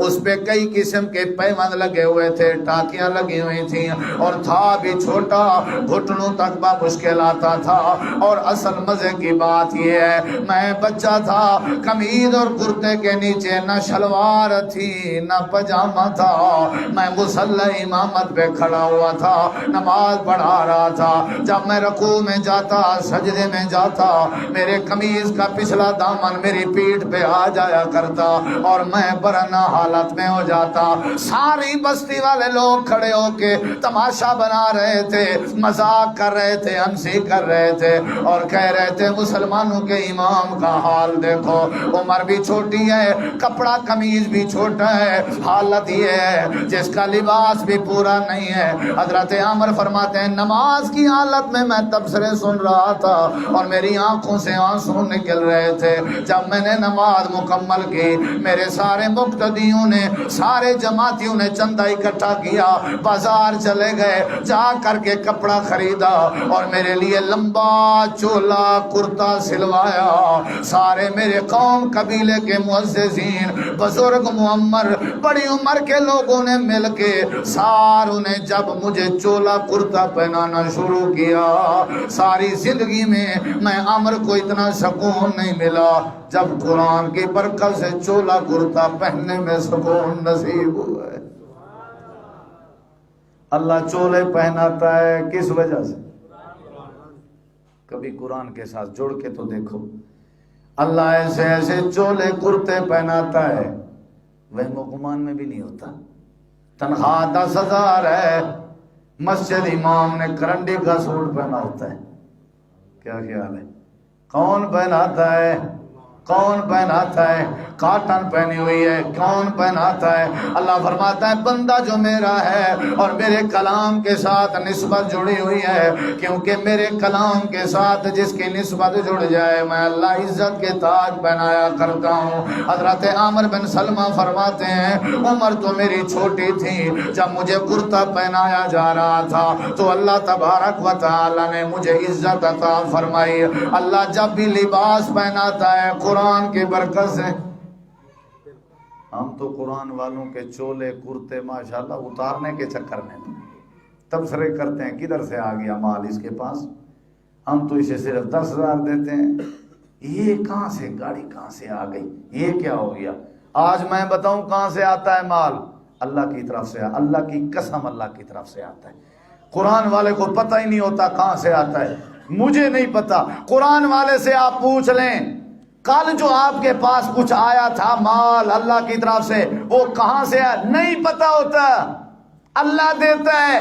اس پہ کئی قسم کے پیوند لگے ہوئے تھے، ٹاکیاں لگی ہوئی تھیں، اور تھا بھی چھوٹا، گھٹنوں تک با مشکل آتا تھا۔ اور اصل مزے کی بات یہ ہے میں بچہ تھا، قمیض اور کرتے کے نیچے نہ شلوار تھی نہ پجامہ تھا، میں مصلی امامت پہ کھڑا ہوا تھا، نماز پڑھا رہا تھا۔ جب میں رکوع میں جاتا، سجدے میں جاتا، میرے قمیض کا پچھلا دامن میری پیٹھ پہ آ جایا کرتا اور میں برہنہ حالت میں ہو جاتا۔ ساری بستی والے لوگ کھڑے ہو کے تماشا بنا رہے تھے، مذاق کر رہے تھے، ہنسی کر رہے تھے اور کہہ رہے تھے مسلمانوں کے امام کا حال دیکھو، عمر بھی چھوٹی ہے، کپڑا قمیض بھی چھوٹا ہے، حالت یہ ہے جس کا لباس بھی پورا نہیں ہے۔ حضرت عامر فرماتے ہیں نماز کی حالت میں تبصرے سن رہا تھا اور میری آنکھوں سے آنسو نکل رہے تھے۔ جب میں نے نماز مکمل کی، میرے سارے مقتدیوں نے، سارے جماعتیوں نے چندہ اکٹھا کیا، بازار چلے گئے، جا کر کے کپڑا خریدا اور میرے لیے لمبا چولا کرتا سلوایا۔ سارے میرے قوم قبیلے کے معززین، بزرگ، معمر، بڑی عمر کے لوگوں نے مل کے ساروں نے جب مجھے چولا کرتا پہنانا شروع کیا، ساری زندگی میں عامر کو اتنا سکون نہیں ملا جب قرآن کی برکت سے چولا کرتا پہننے میں سکون نصیب ہوا ہے۔ اللہ چولے پہناتا ہے کس وجہ سے؟ کبھی قرآن کے ساتھ جوڑ کے تو دیکھو، اللہ ایسے ایسے چولے کرتے پہناتا ہے وہم و گمان میں بھی نہیں ہوتا۔ تنخواہ 10,000 ہے، مسجد امام نے کرنڈی کا سوٹ پہنا ہوتا ہے۔ کیا خیال ہے؟ کون پہناتا ہے؟ کون پہناتا ہے؟ کاٹن پہنی ہوئی ہے، کون پہناتا ہے؟ اللہ فرماتا ہے بندہ جو میرا ہے اور میرے کلام کے ساتھ نسبت جڑی ہوئی ہے، کیونکہ میرے کلام کے ساتھ جس کی نسبت جڑ جائے میں اللہ عزت کے تاج پہنایا کرتا ہوں۔ حضرت عامر بن سلمہ فرماتے ہیں عمر تو میری چھوٹی تھی، جب مجھے کرتا پہنایا جا رہا تھا تو اللہ تبارک و تعالی نے مجھے عزت عطا فرمائی۔ اللہ جب بھی لباس پہناتا ہے قرآن کی برکت سے۔ ہم تو قرآن والوں کے چولے کرتے ماشاءاللہ اتارنے کے چکر میں تبصرے کرتے ہیں کدھر سے آ گیا مال اس کے پاس، ہم تو اسے صرف 10,000 دیتے ہیں، یہ کہاں سے گاڑی کہاں سے آ گئی، یہ کیا ہو گیا؟ آج میں بتاؤں کہاں سے آتا ہے مال؟ اللہ کی طرف سے، اللہ کی قسم اللہ کی طرف سے آتا ہے۔ قرآن والے کو پتہ ہی نہیں ہوتا کہاں سے آتا ہے، مجھے نہیں پتا، قرآن والے سے آپ پوچھ لیں کل جو آپ کے پاس کچھ آیا تھا مال اللہ کی طرف سے وہ کہاں سے آیا، نہیں پتا ہوتا۔ اللہ دیتا ہے،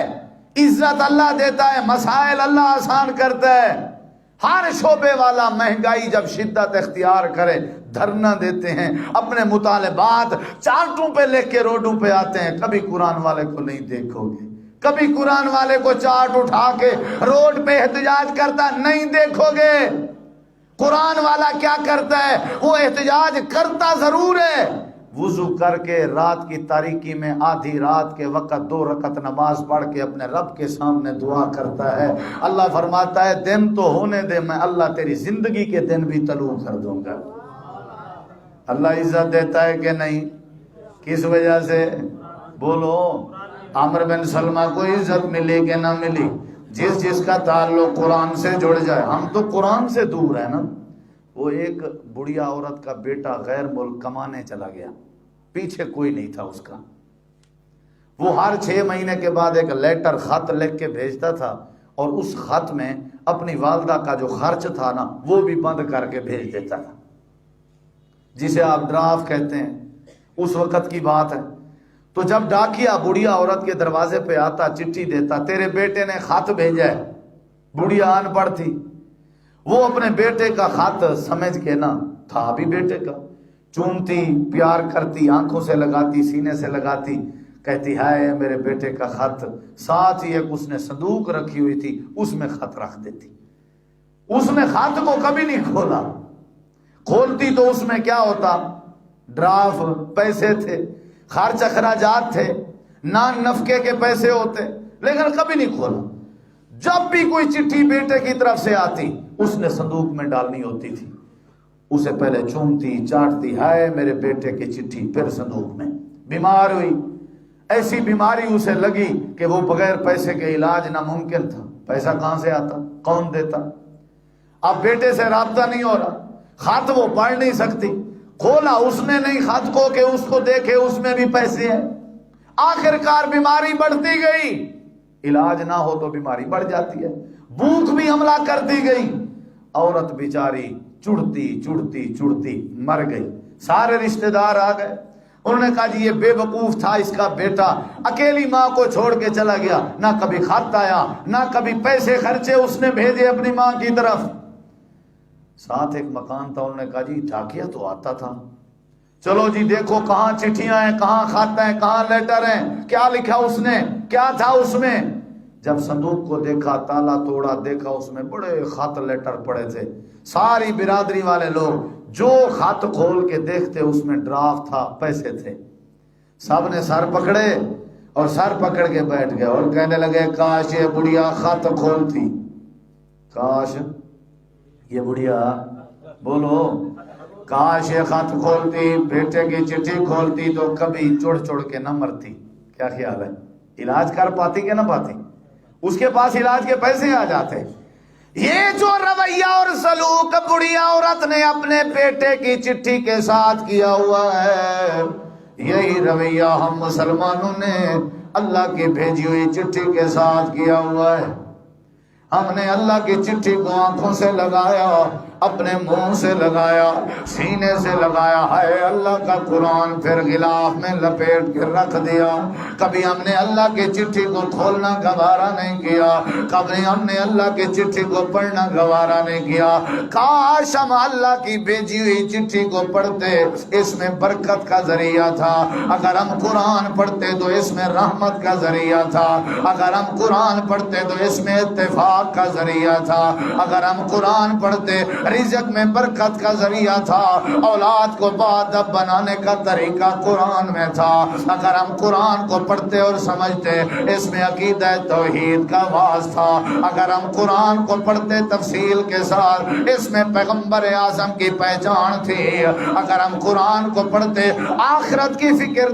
عزت اللہ دیتا ہے، مسائل اللہ آسان کرتا ہے۔ ہر شعبے والا مہنگائی جب شدت اختیار کرے دھرنا دیتے ہیں، اپنے مطالبات چارٹوں پہ لکھ کے روڈوں پہ آتے ہیں، کبھی قرآن والے کو نہیں دیکھو گے۔ کبھی قرآن والے کو چاٹ اٹھا کے روڈ پہ احتجاج کرتا نہیں دیکھو گے۔ قرآن والا کیا کرتا ہے؟ وہ احتجاج کرتا ضرور ہے، وضو کر کے رات کی تاریکی میں آدھی رات کے وقت 2 رکعت نماز پڑھ کے اپنے رب کے سامنے دعا کرتا ہے۔ اللہ فرماتا ہے دن تو ہونے دے، میں اللہ تیری زندگی کے دن بھی طلوع کر دوں گا۔ اللہ عزت دیتا ہے کہ نہیں؟ کس وجہ سے؟ بولو۔ عمر بن سلمہ کو عزت ملی کہ نہ ملی؟ جس کا تعلق قرآن سے جڑ جائے۔ ہم تو قرآن سے دور ہیں نا۔ وہ ایک بڑھیا عورت کا بیٹا غیر ملک کمانے چلا گیا، پیچھے کوئی نہیں تھا اس کا۔ وہ ہر 6 مہینے کے بعد ایک لیٹر خط لکھ کے بھیجتا تھا، اور اس خط میں اپنی والدہ کا جو خرچ تھا نا وہ بھی بند کر کے بھیج دیتا تھا، جسے آپ ڈرافٹ کہتے ہیں۔ اس وقت کی بات ہے۔ تو جب ڈاکیا بڑھیا عورت کے دروازے پہ آتا، چٹھی دیتا، تیرے بیٹے نے خط بھیجا ہے۔ بڑھیا ان پڑھ تھی، وہ اپنے بیٹے کا خط سمجھ کے نا، تھا بھی بیٹے کا، چومتی، پیار کرتی، آنکھوں سے لگاتی، سینے سے لگاتی، کہتی ہے میرے بیٹے کا خط۔ ساتھ ہی ایک اس نے صندوق رکھی ہوئی تھی، اس میں خط رکھ دیتی۔ اس نے خط کو کبھی نہیں کھولا، کھولتی تو اس میں کیا ہوتا؟ ڈرافٹ، پیسے تھے، خرچ اخراجات تھے، نان نفقے کے پیسے ہوتے، لیکن کبھی نہیں کھولا۔ جب بھی کوئی چٹھی بیٹے کی طرف سے آتی اس نے صندوق میں ڈالنی ہوتی تھی۔ اسے پہلے چومتی، چاٹتی، ہائے میرے بیٹے کی چٹھی، پھر صندوق میں۔ بیمار ہوئی، ایسی بیماری اسے لگی کہ وہ بغیر پیسے کے علاج ناممکن تھا۔ پیسہ کہاں سے آتا؟ کون دیتا؟ اب بیٹے سے رابطہ نہیں ہو رہا، خط وہ پڑھ نہیں سکتی، کھولا اس نے نہیں خط کو کہ اس کو دیکھے اس میں بھی پیسے ہیں۔ آخر کار بیماری بڑھتی گئی، علاج نہ ہو تو بیماری بڑھ جاتی ہے، بھوک بھی حملہ کرتی گئی، عورت بیچاری چڑھتی چڑھتی چڑھتی مر گئی۔ سارے رشتہ دار آ گئے، انہوں نے کہا جی یہ بے وقوف تھا، اس کا بیٹا اکیلی ماں کو چھوڑ کے چلا گیا، نہ کبھی خط آیا، نہ کبھی پیسے خرچے اس نے بھیجے اپنی ماں کی طرف۔ ساتھ ایک مکان تھا، انہوں نے کہا جی ڈاکیا تو آتا تھا، چلو جی دیکھو کہاں چٹھیاں ہیں، کہاں خط ہیں، کہاں لیٹر ہیں، کیا لکھا اس نے، کیا تھا اس میں۔ جب صندوق کو دیکھا، تالا توڑا، دیکھا اس میں بڑے خط لیٹر پڑے تھے۔ ساری برادری والے لوگ جو خط کھول کے دیکھتے اس میں ڈرافٹ تھا، پیسے تھے۔ سب نے سر پکڑے اور سر پکڑ کے بیٹھ گئے اور کہنے لگے کاش یہ بڑھیا خط کھولتی، کاش یہ بڑھیا، بولو، کاش یہ خط کھولتی، بیٹے کی چٹھی کھولتی تو کبھی چڑ چڑ کے نہ مرتی۔ کیا خیال ہے؟ علاج کر پاتی کہ نہ پاتی؟ اس کے پاس علاج کے پیسے آ جاتے۔ یہ جو رویہ اور سلوک بڑھیا عورت نے اپنے بیٹے کی چٹھی کے ساتھ کیا ہوا ہے، یہی رویہ ہم مسلمانوں نے اللہ کی بھیجی ہوئی چٹھی کے ساتھ کیا ہوا ہے۔ ہم نے اللہ کی چٹھی کو آنکھوں سے لگایا، اپنے منہ سے لگایا، سینے سے لگایا، ہے اللہ کا قرآن پھر غلاف میں لپیٹ کے رکھ دیا۔ کبھی ہم نے اللہ کی چٹھی کو کھولنا گوارا نہیں کیا، کبھی ہم نے اللہ کی چٹھی کو پڑھنا گوارا نہیں کیا۔ کاش ہم اللہ کی بھیجی ہوئی چٹھی کو پڑھتے، اس میں برکت کا ذریعہ تھا۔ اگر ہم قرآن پڑھتے تو اس میں رحمت کا ذریعہ تھا، اگر ہم قرآن پڑھتے تو اس میں اتفاق کا ذریعہ تھا، اگر ہم قرآن پڑھتے رزق میں برکت کا ذریعہ تھا، اولاد کو باادب بنانے کا طریقہ قرآن میں تھا۔ اگر ہم قرآن کو پڑھتے اور سمجھتے اس میں عقیدہ توحید کا واز تھا، اگر ہم قرآن کو پڑھتے تفصیل کے ساتھ اس میں پیغمبر اعظم کی پہچان تھی، اگر ہم قرآن کو پڑھتے آخرت کی فکر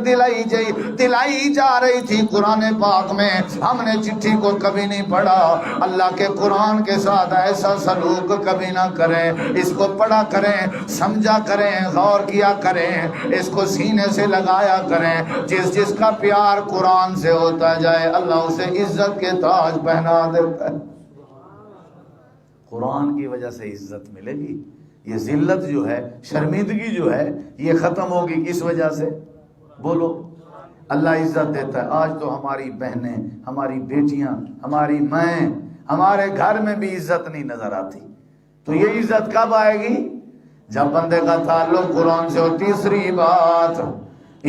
دلائی جا رہی تھی قرآن پاک میں۔ ہم نے چٹھی کو کبھی نہیں پڑھا، اللہ کے قرآن کے ساتھ ایسا سلوک کبھی نہ کریں۔ اس کو پڑھا کریں، سمجھا کریں، غور کیا کریں، اس کو سینے سے لگایا کریں۔ جس کا پیار قرآن سے ہوتا جائے اللہ اسے عزت کے تاج پہنا دیتا ہے۔ قرآن کی وجہ سے عزت ملے گی۔ یہ ذلت جو ہے، شرمندگی جو ہے، یہ ختم ہوگی کس وجہ سے؟ بولو۔ اللہ عزت دیتا ہے۔ آج تو ہماری بہنیں، ہماری بیٹیاں، ہماری مائیں، ہمارے گھر میں بھی عزت نہیں نظر آتی۔ تو یہ عزت کب آئے گی؟ جب بندے کا تعلق قرآن سے ہو۔ تیسری بات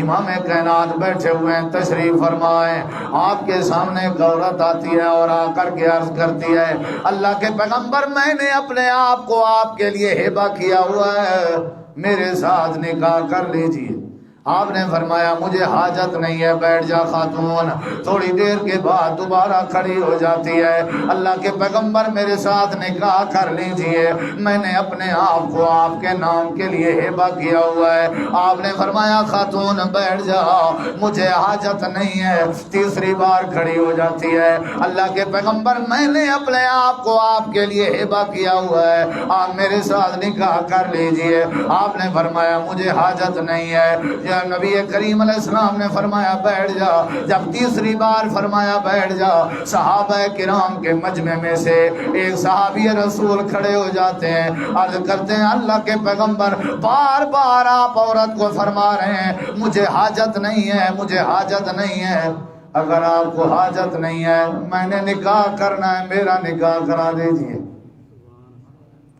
امام کائنات بیٹھے ہوئے ہیں، تشریف فرمائیں۔ آپ کے سامنے ایک عورت آتی ہے اور آ کر کے عرض کرتی ہے اللہ کے پیغمبر میں نے اپنے آپ کو آپ کے لیے ہبہ کیا ہوا ہے، میرے ساتھ نکاح کر لیجئے۔ آپ نے فرمایا مجھے حاجت نہیں ہے، بیٹھ جا خاتون۔ تھوڑی دیر کے بعد دوبارہ کھڑی ہو جاتی ہے، اللہ کے پیغمبر میرے ساتھ نکاح کر لیجئے، میں نے اپنے آپ کو آپ کے نام کے لیے ہبہ کیا ہوا ہے۔ آپ نے فرمایا خاتون بیٹھ جا، مجھے حاجت نہیں ہے۔ تیسری بار کھڑی ہو جاتی ہے، اللہ کے پیغمبر میں نے اپنے آپ کو آپ کے لیے ہبہ کیا ہوا ہے، آپ میرے ساتھ نکاح کر لیجئے۔ آپ نے فرمایا مجھے حاجت نہیں ہے۔ یا نبی کریم علیہ السلام نے فرمایا بیٹھ جا۔ جب تیسری بار فرمایا بیٹھ جا، صحابہ کرام کے مجمع میں سے ایک صحابی رسول کھڑے ہو جاتے ہیں، عرض کرتے ہیں اللہ کے پیغمبر بار بار آپ عورت کو فرما رہے ہیں مجھے حاجت نہیں ہے، مجھے حاجت نہیں ہے۔ اگر آپ کو حاجت نہیں ہے، میں نے نکاح کرنا ہے، میرا نکاح کرا دیجئے۔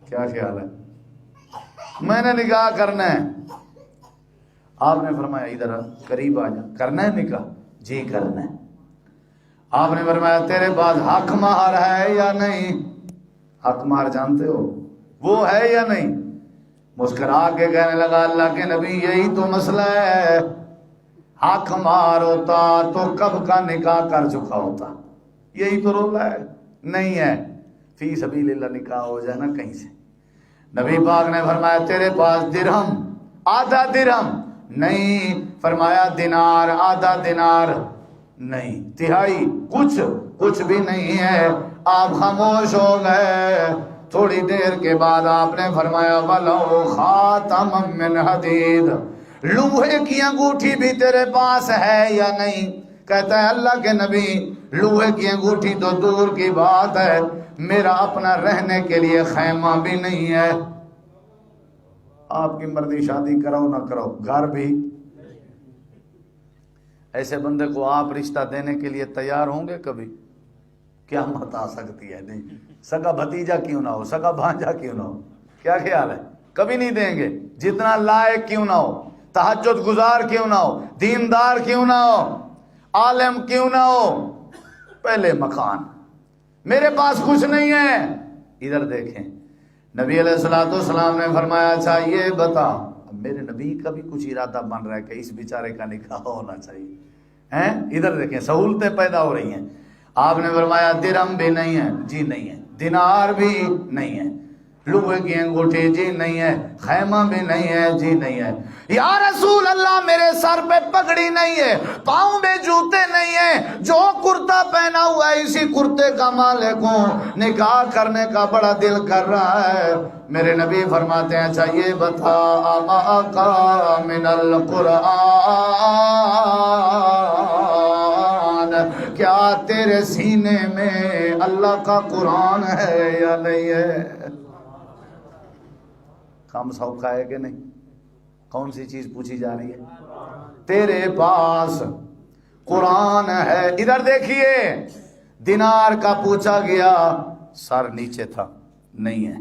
کیا خیال ہے؟ میں نے نکاح کرنا ہے۔ آپ نے فرمایا ادھر قریب آ جا، کرنا ہے نکاح؟ جی کرنا ہے۔ آپ نے فرمایا تیرے پاس حق مہر ہے یا نہیں؟ حق مہر جانتے ہو وہ ہے یا نہیں؟ مسکرا کے کہنے لگا اللہ کے نبی یہی تو مسئلہ ہے، حق مہر ہوتا تو کب کا نکاح کر چکا ہوتا، یہی تو رولا ہے، نہیں ہے۔ فی سبیل اللہ نکاح ہو جائے نا کہیں سے۔ نبی پاک نے فرمایا تیرے پاس درہم، آدھا درہم؟ نہیں۔ فرمایا دینار، آدھا دینار؟ نہیں۔ تہائی؟ کچھ بھی نہیں ہے۔ آپ خاموش ہو گئے۔ تھوڑی دیر کے بعد آپ نے فرمایا وَلَوْ خَاتَمًا مِّنْ حَدِيدٍ، لوہے کی انگوٹھی بھی تیرے پاس ہے یا نہیں؟ کہتا ہے اللہ کے نبی لوہے کی انگوٹھی تو دور کی بات ہے، میرا اپنا رہنے کے لیے خیمہ بھی نہیں ہے۔ آپ کی مرضی شادی کرو نہ کرو، گھر بھی۔ ایسے بندے کو آپ رشتہ دینے کے لیے تیار ہوں گے کبھی؟ کیا مت آ سکتی ہے؟ نہیں۔ سگا بھتیجا کیوں نہ ہو، سگا بھانجا کیوں نہ ہو، کیا خیال ہے؟ کبھی نہیں دیں گے، جتنا لائق کیوں نہ ہو، تہجد گزار کیوں نہ ہو، دیندار کیوں نہ ہو، عالم کیوں نہ ہو۔ پہلے مکان، میرے پاس کچھ نہیں ہے۔ ادھر دیکھیں نبی علیہ السلام نے فرمایا اچھا یہ بتا، میرے نبی کا بھی کچھ ارادہ بن رہا ہے کہ اس بیچارے کا نکاح ہونا چاہیے ہیں۔ ادھر دیکھیں سہولتیں پیدا ہو رہی ہیں۔ آپ نے فرمایا درہم بھی نہیں ہے؟ جی نہیں ہے۔ دینار بھی نہیں ہے؟ لوہے کی انگوٹھی؟ جی نہیں ہے۔ خیمہ بھی نہیں ہے؟ جی نہیں ہے۔ یا رسول اللہ میرے سر پہ پگڑی نہیں ہے، پاؤں میں جوتے نہیں ہیں، جو کرتا پہنا ہوا ہے اسی کرتے کا مالک ہوں، نکاح کرنے کا بڑا دل کر رہا ہے۔ میرے نبی فرماتے ہیں اچھا یہ بتا اما من القرآن، کیا تیرے سینے میں اللہ کا قرآن ہے یا نہیں ہے؟ کم سوکھا ہے کہ نہیں؟ کون سی چیز پوچھی جا رہی ہے؟ تیرے پاس قرآن ہے؟ ادھر دیکھیے دینار کا پوچھا گیا، سر نیچے تھا، نہیں ہے۔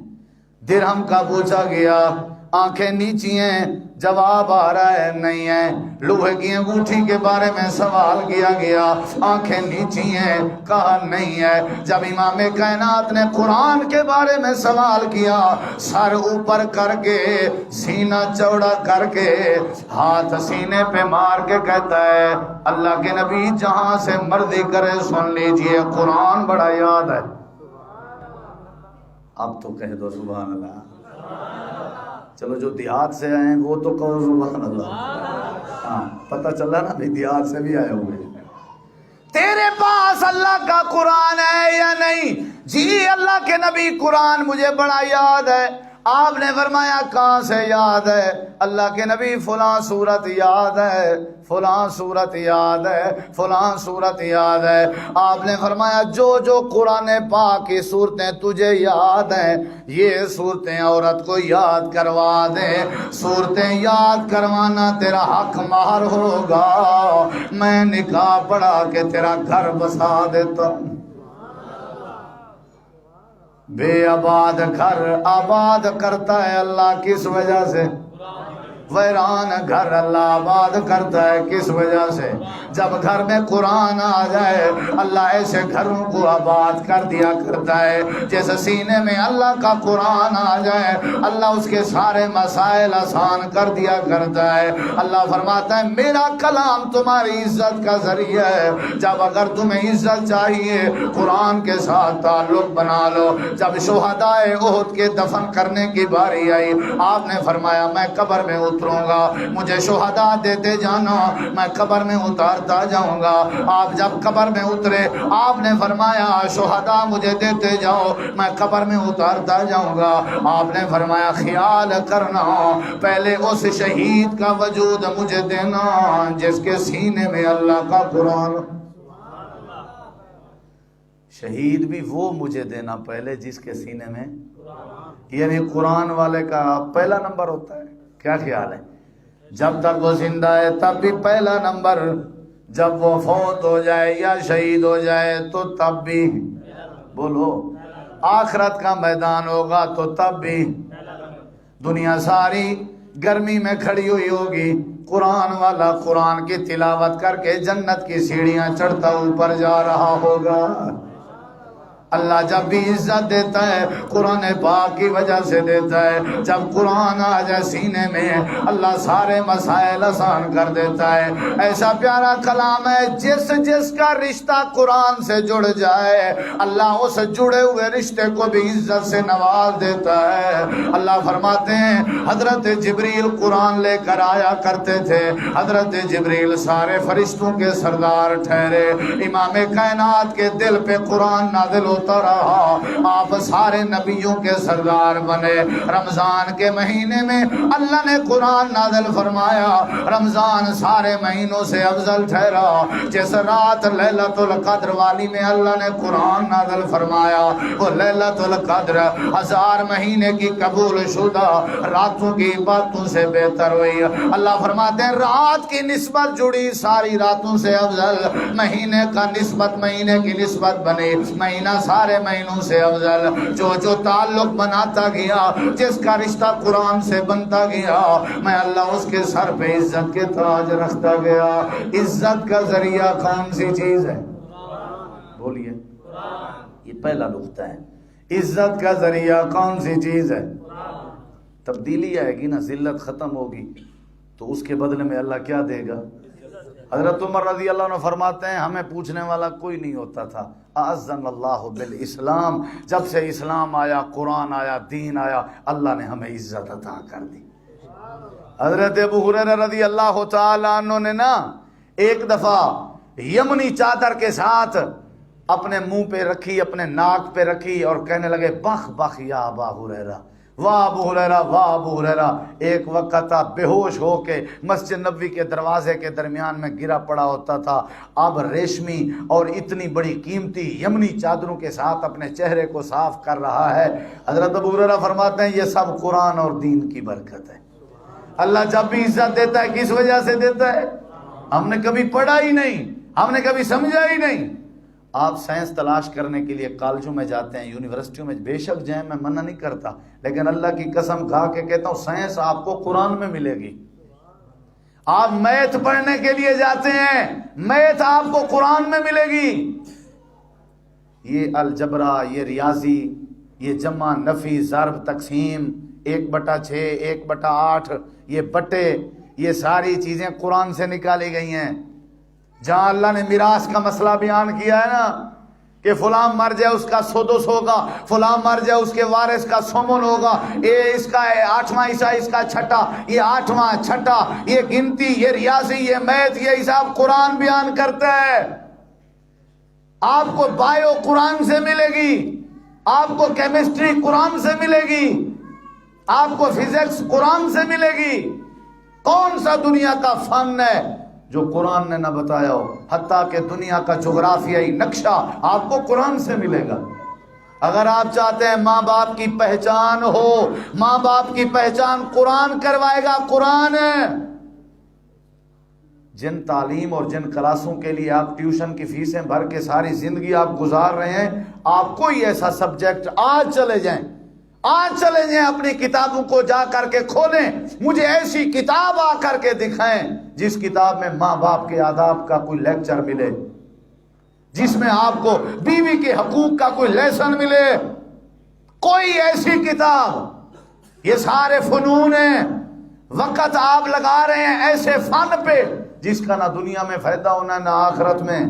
درہم کا پوچھا گیا، آنکھیں نیچی ہیں، جواب آ رہا ہے نہیں ہے۔ لوہے کی انگوٹھی کے بارے میں سوال کیا گیا، آنکھیں نیچی ہیں، کہا نہیں ہے۔ جب امام کائنات نے قرآن کے بارے میں سوال کیا، سر اوپر کر کے، سینہ چوڑا کر کے، ہاتھ سینے پہ مار کے کہتا ہے اللہ کے نبی جہاں سے مرضی کرے سن لیجئے، قرآن بڑا یاد ہے۔ اب تو کہہ دو سبحان اللہ۔ چلو جو دیہات سے آئے ہیں وہ تو کہو سبحان اللہ۔ ہاں پتہ چلا نا بھی دیہات سے بھی آئے ہوئے۔ تیرے پاس اللہ کا قرآن ہے یا نہیں؟ جی اللہ کے نبی قرآن مجھے بڑا یاد ہے۔ آپ نے فرمایا کہاں سے یاد ہے؟ اللہ کے نبی فلاں صورت یاد ہے، فلاں صورت یاد ہے، فلاں صورت یاد ہے۔ آپ نے فرمایا جو جو قرآن پاک کی صورتیں تجھے یاد ہیں، یہ صورتیں عورت کو یاد کروا دے۔ صورتیں یاد کروانا تیرا حق مہر ہوگا، میں نکاح پڑھا کے تیرا گھر بسا دیتا ہوں۔ بے آباد گھر آباد کرتا ہے اللہ کس وجہ سے؟ ویران گھر اللہ آباد کرتا ہے کس وجہ سے؟ جب گھر میں قرآن آ جائے اللہ ایسے گھروں کو آباد کر دیا کرتا ہے جیسے سینے میں اللہ کا قرآن آ جائے اللہ اس کے سارے مسائل آسان کر دیا کرتا ہے۔ اللہ فرماتا ہے میرا کلام تمہاری عزت کا ذریعہ ہے، جب اگر تمہیں عزت چاہیے قرآن کے ساتھ تعلق بنا لو۔ جب شہدائے احد کے دفن کرنے کی باری آئی آپ نے فرمایا میں قبر میں اتروں گا، مجھے شہداء دیتے جانا، میں قبر میں اتارتا جاؤں گا۔ آپ جب قبر میں اترے آپ نے فرمایا شہداء مجھے دیتے جاؤ، میں قبر میں اتارتا جاؤں گا۔ آپ نے فرمایا خیال کرنا پہلے اس شہید کا وجود مجھے دینا جس کے سینے میں اللہ کا قرآن۔ شہید بھی وہ مجھے دینا پہلے جس کے سینے میں، یعنی قرآن والے کا پہلا نمبر ہوتا ہے۔ کیا خیال ہے؟ جب تک وہ زندہ ہے تب بھی پہلا نمبر، جب وہ فوت ہو جائے یا شہید ہو جائے تو تب بھی، بولو آخرت کا میدان ہوگا تو تب بھی۔ دنیا ساری گرمی میں کھڑی ہوئی ہوگی، قرآن والا قرآن کی تلاوت کر کے جنت کی سیڑھیاں چڑھتا اوپر جا رہا ہوگا۔ اللہ جب بھی عزت دیتا ہے قرآن پاک کی وجہ سے دیتا ہے۔ جب قرآن آ جائے سینے میں اللہ سارے مسائل آسان کر دیتا ہے۔ ایسا پیارا کلام ہے جس کا رشتہ قرآن سے جڑ جائے اللہ اس جڑے ہوئے رشتے کو بھی عزت سے نواز دیتا ہے۔ اللہ فرماتے ہیں حضرت جبریل قرآن لے کر آیا کرتے تھے، حضرت جبریل سارے فرشتوں کے سردار ٹھہرے، امام کائنات کے دل پہ قرآن نازل ہوتا رہا، آپ سارے نبیوں کے سردار بنے۔ رمضان کے مہینے میں اللہ نے قرآن نازل فرمایا، رمضان سارے مہینوں سے افضل ٹھہرا۔ جس رات لیلۃ القدر والی میں اللہ نے قرآن نازل فرمایا، وہ لیلۃ القدر 1000 مہینے کی قبول شدہ راتوں کی باتوں سے بہتر ہوئی۔ اللہ فرماتے ہیں رات کی نسبت جڑی ساری راتوں سے افضل، مہینے کا نسبت مہینے کی نسبت بنی، مہینہ سارے مہینوں سے افضل۔ جو تعلق بناتا گیا، جس کا رشتہ قرآن سے بنتا گیا، میں اللہ اس کے سر پہ عزت کے تاج رکھتا گیا۔ عزت کا ذریعہ کون سی چیز ہے؟ بولیے، یہ پہلا نقطہ ہے۔ عزت کا ذریعہ کون سی چیز ہے؟ تبدیلی آئے گی نا، ذلت ختم ہوگی تو اس کے بدلے میں اللہ کیا دے گا؟ حضرت عمر رضی اللہ عنہ فرماتے ہیں ہمیں پوچھنے والا کوئی نہیں ہوتا تھا، اعزنا اللہ بالاسلام، جب سے اسلام آیا، قرآن آیا، دین آیا، اللہ نے ہمیں عزت عطا کر دی۔ حضرت ابو ہریرہ رضی اللہ تعالیٰ عنہ نے نا ایک دفعہ یمنی چادر کے ساتھ اپنے منہ پہ رکھی، اپنے ناک پہ رکھی اور کہنے لگے بخ بخ یا ابا ہریرہ، واہ ابو ہریرہ، واہ ابو ہریرہ۔ ایک وقت تھا بے ہوش ہو کے مسجد نبوی کے دروازے کے درمیان میں گرا پڑا ہوتا تھا، اب ریشمی اور اتنی بڑی قیمتی یمنی چادروں کے ساتھ اپنے چہرے کو صاف کر رہا ہے۔ حضرت ابو ہریرہ فرماتے ہیں یہ سب قرآن اور دین کی برکت ہے۔ اللہ جب بھی عزت دیتا ہے کس وجہ سے دیتا ہے؟ ہم نے کبھی پڑھا ہی نہیں، ہم نے کبھی سمجھا ہی نہیں۔ آپ سائنس تلاش کرنے کے لیے کالجوں میں جاتے ہیں، یونیورسٹیوں میں، بے شک جائیں، میں منع نہیں کرتا، لیکن اللہ کی قسم کھا کے کہتا ہوں سائنس آپ کو قرآن میں ملے گی۔ آپ میتھ پڑھنے کے لیے جاتے ہیں، میتھ آپ کو قرآن میں ملے گی۔ یہ الجبرا، یہ ریاضی، یہ جمع، نفی، ضرب، تقسیم، 1/6، 1/8، یہ بٹے، یہ ساری چیزیں قرآن سے نکالی گئی ہیں۔ جہاں اللہ نے میراث کا مسئلہ بیان کیا ہے نا کہ فلاں مر جائے اس کا سدس ہوگا، فلاں مر جائے اس کے وارث کا سمن ہوگا، یہ اس کا 8واں حصہ، اس کا چھٹا، یہ 8واں چھٹا، یہ گنتی، یہ ریاضی، یہ میتھ، یہ حساب قرآن بیان کرتا ہے۔ آپ کو بایو قرآن سے ملے گی، آپ کو کیمسٹری قرآن سے ملے گی، آپ کو فزکس قرآن سے ملے گی۔ کون سا دنیا کا فن ہے جو قرآن نے نہ بتایا ہو؟ حتیٰ کہ دنیا کا جغرافیائی نقشہ آپ کو قرآن سے ملے گا۔ اگر آپ چاہتے ہیں ماں باپ کی پہچان ہو، ماں باپ کی پہچان قرآن کروائے گا۔ قرآن جن تعلیم اور جن کلاسوں کے لیے آپ ٹیوشن کی فیسیں بھر کے ساری زندگی آپ گزار رہے ہیں، آپ کوئی ایسا سبجیکٹ آج چلے جائیں، آج چلیں جائیں اپنی کتابوں کو جا کر کے کھولیں، مجھے ایسی کتاب آ کر کے دکھائیں جس کتاب میں ماں باپ کے آداب کا کوئی لیکچر ملے، جس میں آپ کو بیوی کے حقوق کا کوئی لیسن ملے، کوئی ایسی کتاب۔ یہ سارے فنون ہیں، وقت آپ لگا رہے ہیں ایسے فن پہ جس کا نہ دنیا میں فائدہ ہونا نہ آخرت میں۔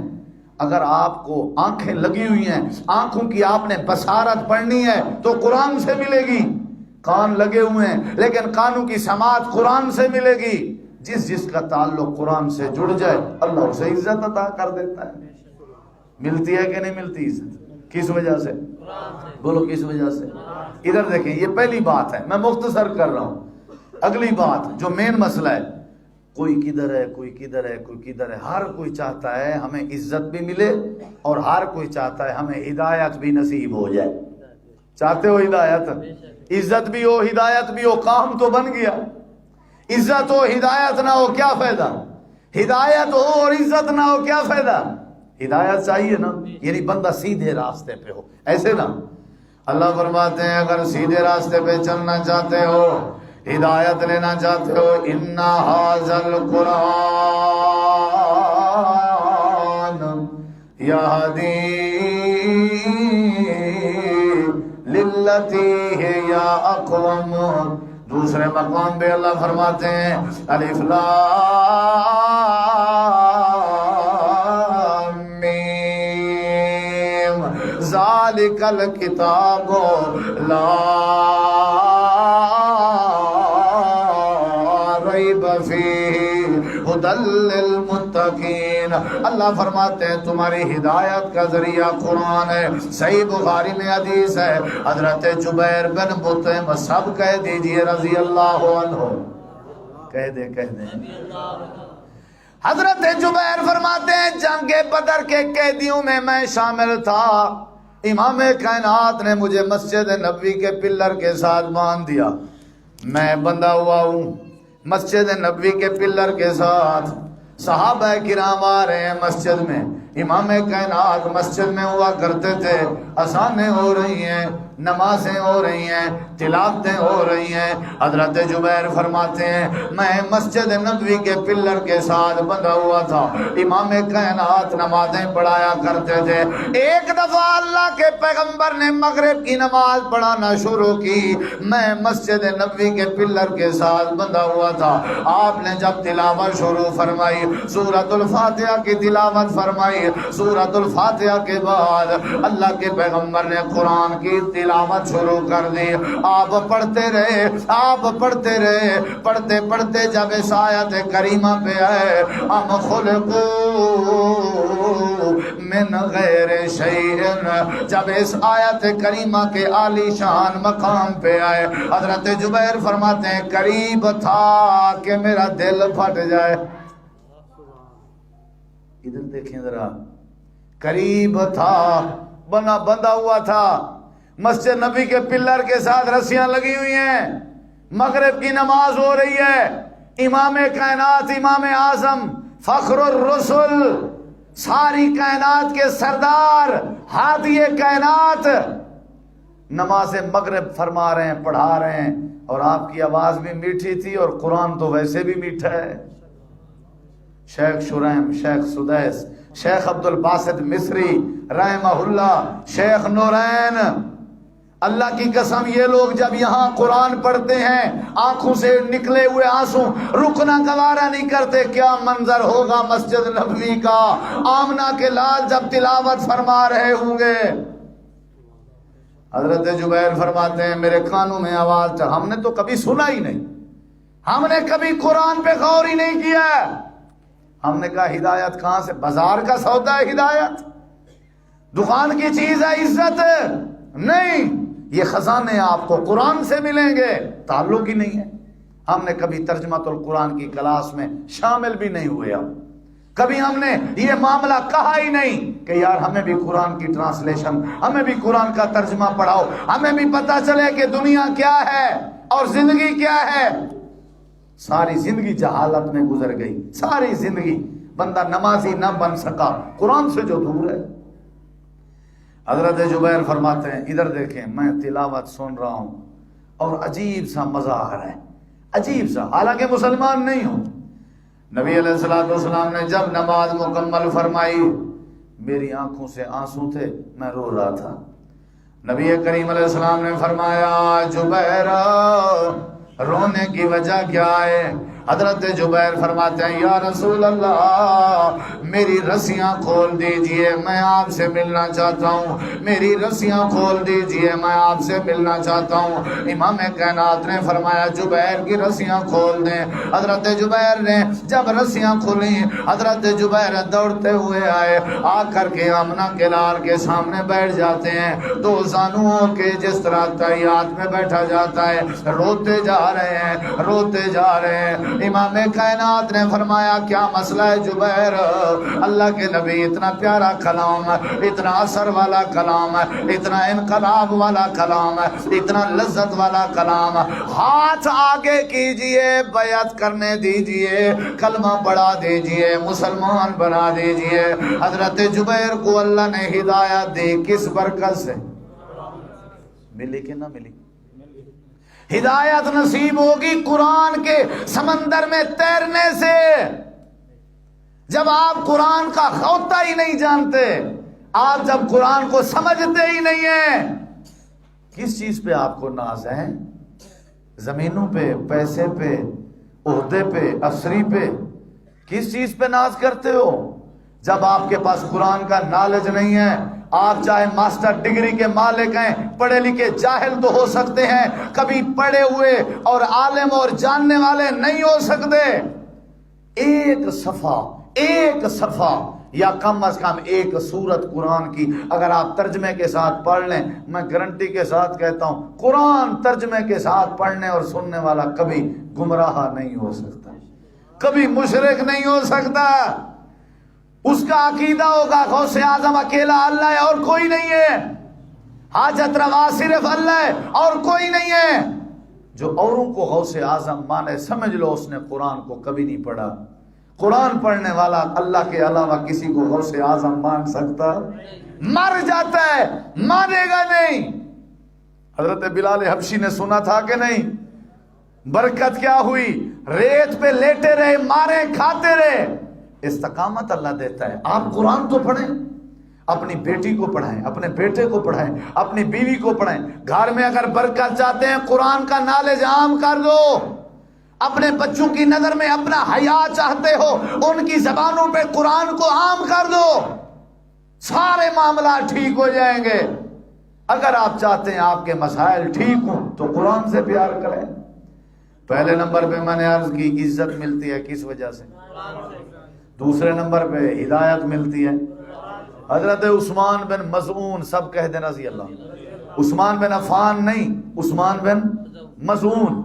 اگر آپ کو آنکھیں لگی ہوئی ہیں، آنکھوں کی آپ نے بصارت پڑھنی ہے تو قرآن سے ملے گی، کان لگے ہوئے ہیں لیکن کانوں کی سماعت قرآن سے ملے گی۔ جس کا تعلق قرآن سے جڑ جائے اللہ اسے عزت عطا کر دیتا ہے۔ ملتی ہے کہ نہیں ملتی عزت؟ کس وجہ سے؟ بولو کس وجہ سے؟ ادھر دیکھیں، یہ پہلی بات ہے، میں مختصر کر رہا ہوں۔ اگلی بات جو مین مسئلہ ہے، کوئی کدھر ہے، کوئی کدھر ہے، کوئی کدھر ہے۔ ہر کوئی چاہتا ہے ہمیں عزت بھی ملے اور ہر کوئی چاہتا ہے ہمیں ہدایت بھی نصیب ہو جائے۔ چاہتے ہو ہدایت؟ عزت بھی ہو ہدایت بھی ہو، کام تو بن گیا۔ عزت ہو ہدایت نہ ہو کیا فائدہ؟ ہدایت ہو اور عزت نہ ہو کیا فائدہ؟ ہدایت چاہیے نا، یعنی بندہ سیدھے راستے پہ ہو، ایسے نا۔ اللہ فرماتے ہیں اگر سیدھے راستے پہ چلنا چاہتے ہو، ہدایت لینا چاہتے ہو، اِنَّا هَٰذَا الْقُرْآنَ يَهْدِي لِلَّتِي هِيَ أَقْوَمُ۔ دوسرے مقام پہ اللہ فرماتے ہیں الف لام میم ذالک الکتاب لا ریب فیہ ھدی للمتقین۔ اللہ فرماتے ہیں تمہاری ہدایت کا ذریعہ قرآن ہے۔ صحیح بخاری میں حدیث ہے، حضرت جبیر بن مطعم، سب کہہ دیجئے رضی اللہ عنہ، کہہ دیں حضرت جبیر فرماتے ہیں جنگ بدر کے قیدیوں میں میں شامل تھا۔ امام کائنات نے مجھے مسجد نبوی کے پلر کے ساتھ باندھ دیا، میں بندھا ہوا ہوں مسجد نبوی کے پلر کے ساتھ۔ صحابہ کرام آ رہے ہیں مسجد میں، امام کائنات مسجد میں ہوا کرتے تھے، اذانیں ہو رہی ہیں، نمازیں ہو رہی ہیں، تلاوتیں ہو رہی ہیں۔ حضرت جبیر فرماتے ہیں میں مسجد نبوی کے پلر کے ساتھ بندھا ہوا تھا، امام کائنات نمازیں پڑھایا کرتے تھے۔ ایک دفعہ اللہ کے پیغمبر نے مغرب کی نماز پڑھانا شروع کی، میں مسجد نبوی کے پلر کے ساتھ بندھا ہوا تھا۔ آپ نے جب تلاوت شروع فرمائی، سورۃ الفاتحہ کی تلاوت فرمائی، سورۃ الفاتحہ کے بعد اللہ کے پیغمبر نے قرآن کی تلاوت شروع کر دی۔ آپ پڑھتے رہے، آپ پڑھتے رہے، پڑھتے پڑھتے جب اس آیت کریمہ پہ آئے ام خلقوا من غیر شیء، جب اس آیت کریمہ کے عالی شان مقام پہ آئے، حضرت جبیر فرماتے ہیں قریب تھا کہ میرا دل پھٹ جائے۔ ادھر دیکھیں ذرا، قریب تھا، بندھا ہوا تھا، مسجد نبی کے پلر کے ساتھ رسیاں لگی ہوئی ہیں، مغرب کی نماز ہو رہی ہے، امام کائنات، امام اعظم، فخر الرسل، ساری کائنات کے سردار، ہادی کائنات نماز مغرب فرما رہے ہیں، پڑھا رہے ہیں، اور آپ کی آواز بھی میٹھی تھی اور قرآن تو ویسے بھی میٹھا ہے۔ شیخ شریم، شیخ سدیس، شیخ عبد الباسط مصری رحمہ اللہ، شیخ نورین، اللہ کی قسم یہ لوگ جب یہاں قرآن پڑھتے ہیں آنکھوں سے نکلے ہوئے آنسو رکنا گوارا نہیں کرتے۔ کیا منظر ہوگا مسجد نبوی کا، آمنہ کے لال جب تلاوت فرما رہے ہوں گے۔ حضرت جبیر فرماتے ہیں میرے کانوں میں آواز تھا، ہم نے تو کبھی سنا ہی نہیں، ہم نے کبھی قرآن پہ غور ہی نہیں کیا۔ ہم نے کہا ہدایت کہاں سے؟ بازار کا سودا ہے ہدایت، دکان کی چیز ہے عزت؟ نہیں، یہ خزانے آپ کو قرآن سے ملیں گے، تعلق ہی نہیں ہے۔ ہم نے کبھی ترجمہ القرآن کی کلاس میں شامل بھی نہیں ہوئے، کبھی ہم نے یہ معاملہ کہا ہی نہیں کہ یار ہمیں بھی قرآن کی ٹرانسلیشن، ہمیں بھی قرآن کا ترجمہ پڑھاؤ، ہمیں بھی پتہ چلے کہ دنیا کیا ہے اور زندگی کیا ہے۔ ساری زندگی جہالت میں گزر گئی، ساری زندگی بندہ نمازی نہ بن سکا قرآن سے جو دور ہے۔ حضرت جبیر فرماتے ہیں ادھر دیکھیں میں تلاوت سن رہا ہوں اور عجیب سا مزہ آ رہا ہے، عجیب سا، حالانکہ مسلمان نہیں ہوں۔ نبی علیہ الصلوۃ والسلام نے جب نماز مکمل فرمائی میری آنکھوں سے آنسو تھے، میں رو رہا تھا۔ نبی کریم علیہ السلام نے فرمایا جبیر رونے کی وجہ کیا ہے؟ حضرت جبیر فرماتے ہیں یا رسول اللہ میری رسیاں کھول دیجئے، میں آپ سے ملنا چاہتا ہوں، میری رسیاں کھول دیجئے، میں آپ سے ملنا چاہتا ہوں۔ امام کائنات نے فرمایا جبیر کی رسیاں کھول دیں۔ حضرت جبیر نے جب رسیاں کھولیں حضرت جبیر دوڑتے ہوئے آئے، آ کر کے آمنہ کے لال کے سامنے بیٹھ جاتے ہیں، دو زانوؤں کے جس طرح تحیات میں بیٹھا جاتا ہے، روتے جا رہے ہیں، روتے جا رہے ہیں۔ امام کائنات نے فرمایا کیا مسئلہ ہے جبیر؟ اللہ کے نبی اتنا پیارا کلام، اتنا اثر والا کلام، اتنا انقلاب والا کلام، اتنا لذت والا کلام، ہاتھ آگے کیجئے، بیعت کرنے دیجئے، کلمہ پڑھا دیجئے، مسلمان بنا دیجئے۔ حضرت جبیر کو اللہ نے ہدایت دی، کس برکت سے؟ ملی کہ نہ ملی؟ ہدایت نصیب ہوگی قرآن کے سمندر میں تیرنے سے۔ جب آپ قرآن کا ہوتا ہی نہیں جانتے، آپ جب قرآن کو سمجھتے ہی نہیں ہیں، کس چیز پہ آپ کو ناز ہے؟ زمینوں پہ، پیسے پہ، عہدے پہ، افسری پہ، کس چیز پہ ناز کرتے ہو؟ جب آپ کے پاس قرآن کا نالج نہیں ہے، آپ چاہے ماسٹر ڈگری کے مالک ہیں، پڑھے لکھے جاہل تو ہو سکتے ہیں، کبھی پڑھے ہوئے اور عالم اور جاننے والے نہیں ہو سکتے۔ ایک صفحہ یا کم از کم ایک سورت قرآن کی اگر آپ ترجمے کے ساتھ پڑھ لیں، میں گارنٹی کے ساتھ کہتا ہوں قرآن ترجمے کے ساتھ پڑھنے اور سننے والا کبھی گمراہ نہیں ہو سکتا، کبھی مشرک نہیں ہو سکتا۔ اس کا عقیدہ ہوگا غوث اعظم اکیلا اللہ ہے اور کوئی نہیں ہے، حاجت روا صرف اللہ ہے اور کوئی نہیں ہے۔ جو اوروں کو غوث اعظم مانے سمجھ لو اس نے قرآن کو کبھی نہیں پڑھا۔ قرآن پڑھنے والا اللہ کے علاوہ کسی کو غوث اعظم مان سکتا؟ مر جاتا ہے، مانے گا نہیں۔ حضرت بلال حبشی نے سنا تھا کہ نہیں؟ برکت کیا ہوئی؟ ریت پہ لیٹے رہے، مارے کھاتے رہے، استقامت اللہ دیتا ہے۔ آپ قرآن تو پڑھیں، اپنی بیٹی کو پڑھائیں، اپنے بیٹے کو پڑھائیں، اپنی بیوی کو پڑھائیں۔ گھر میں اگر برکت چاہتے ہیں قرآن کا نالج عام کر دو۔ اپنے بچوں کی نظر میں اپنا حیا چاہتے ہو، ان کی زبانوں پہ قرآن کو عام کر دو، سارے معاملات ٹھیک ہو جائیں گے۔ اگر آپ چاہتے ہیں آپ کے مسائل ٹھیک ہوں تو قرآن سے پیار کریں۔ پہلے نمبر پہ میں نے عرض کی عزت ملتی ہے کس وجہ سے؟ دوسرے نمبر پہ ہدایت ملتی ہے۔ حضرت عثمان بن مظعون، سب کہہ دیں رضی اللہ، عثمان بن عفان نہیں، عثمان بن مظعون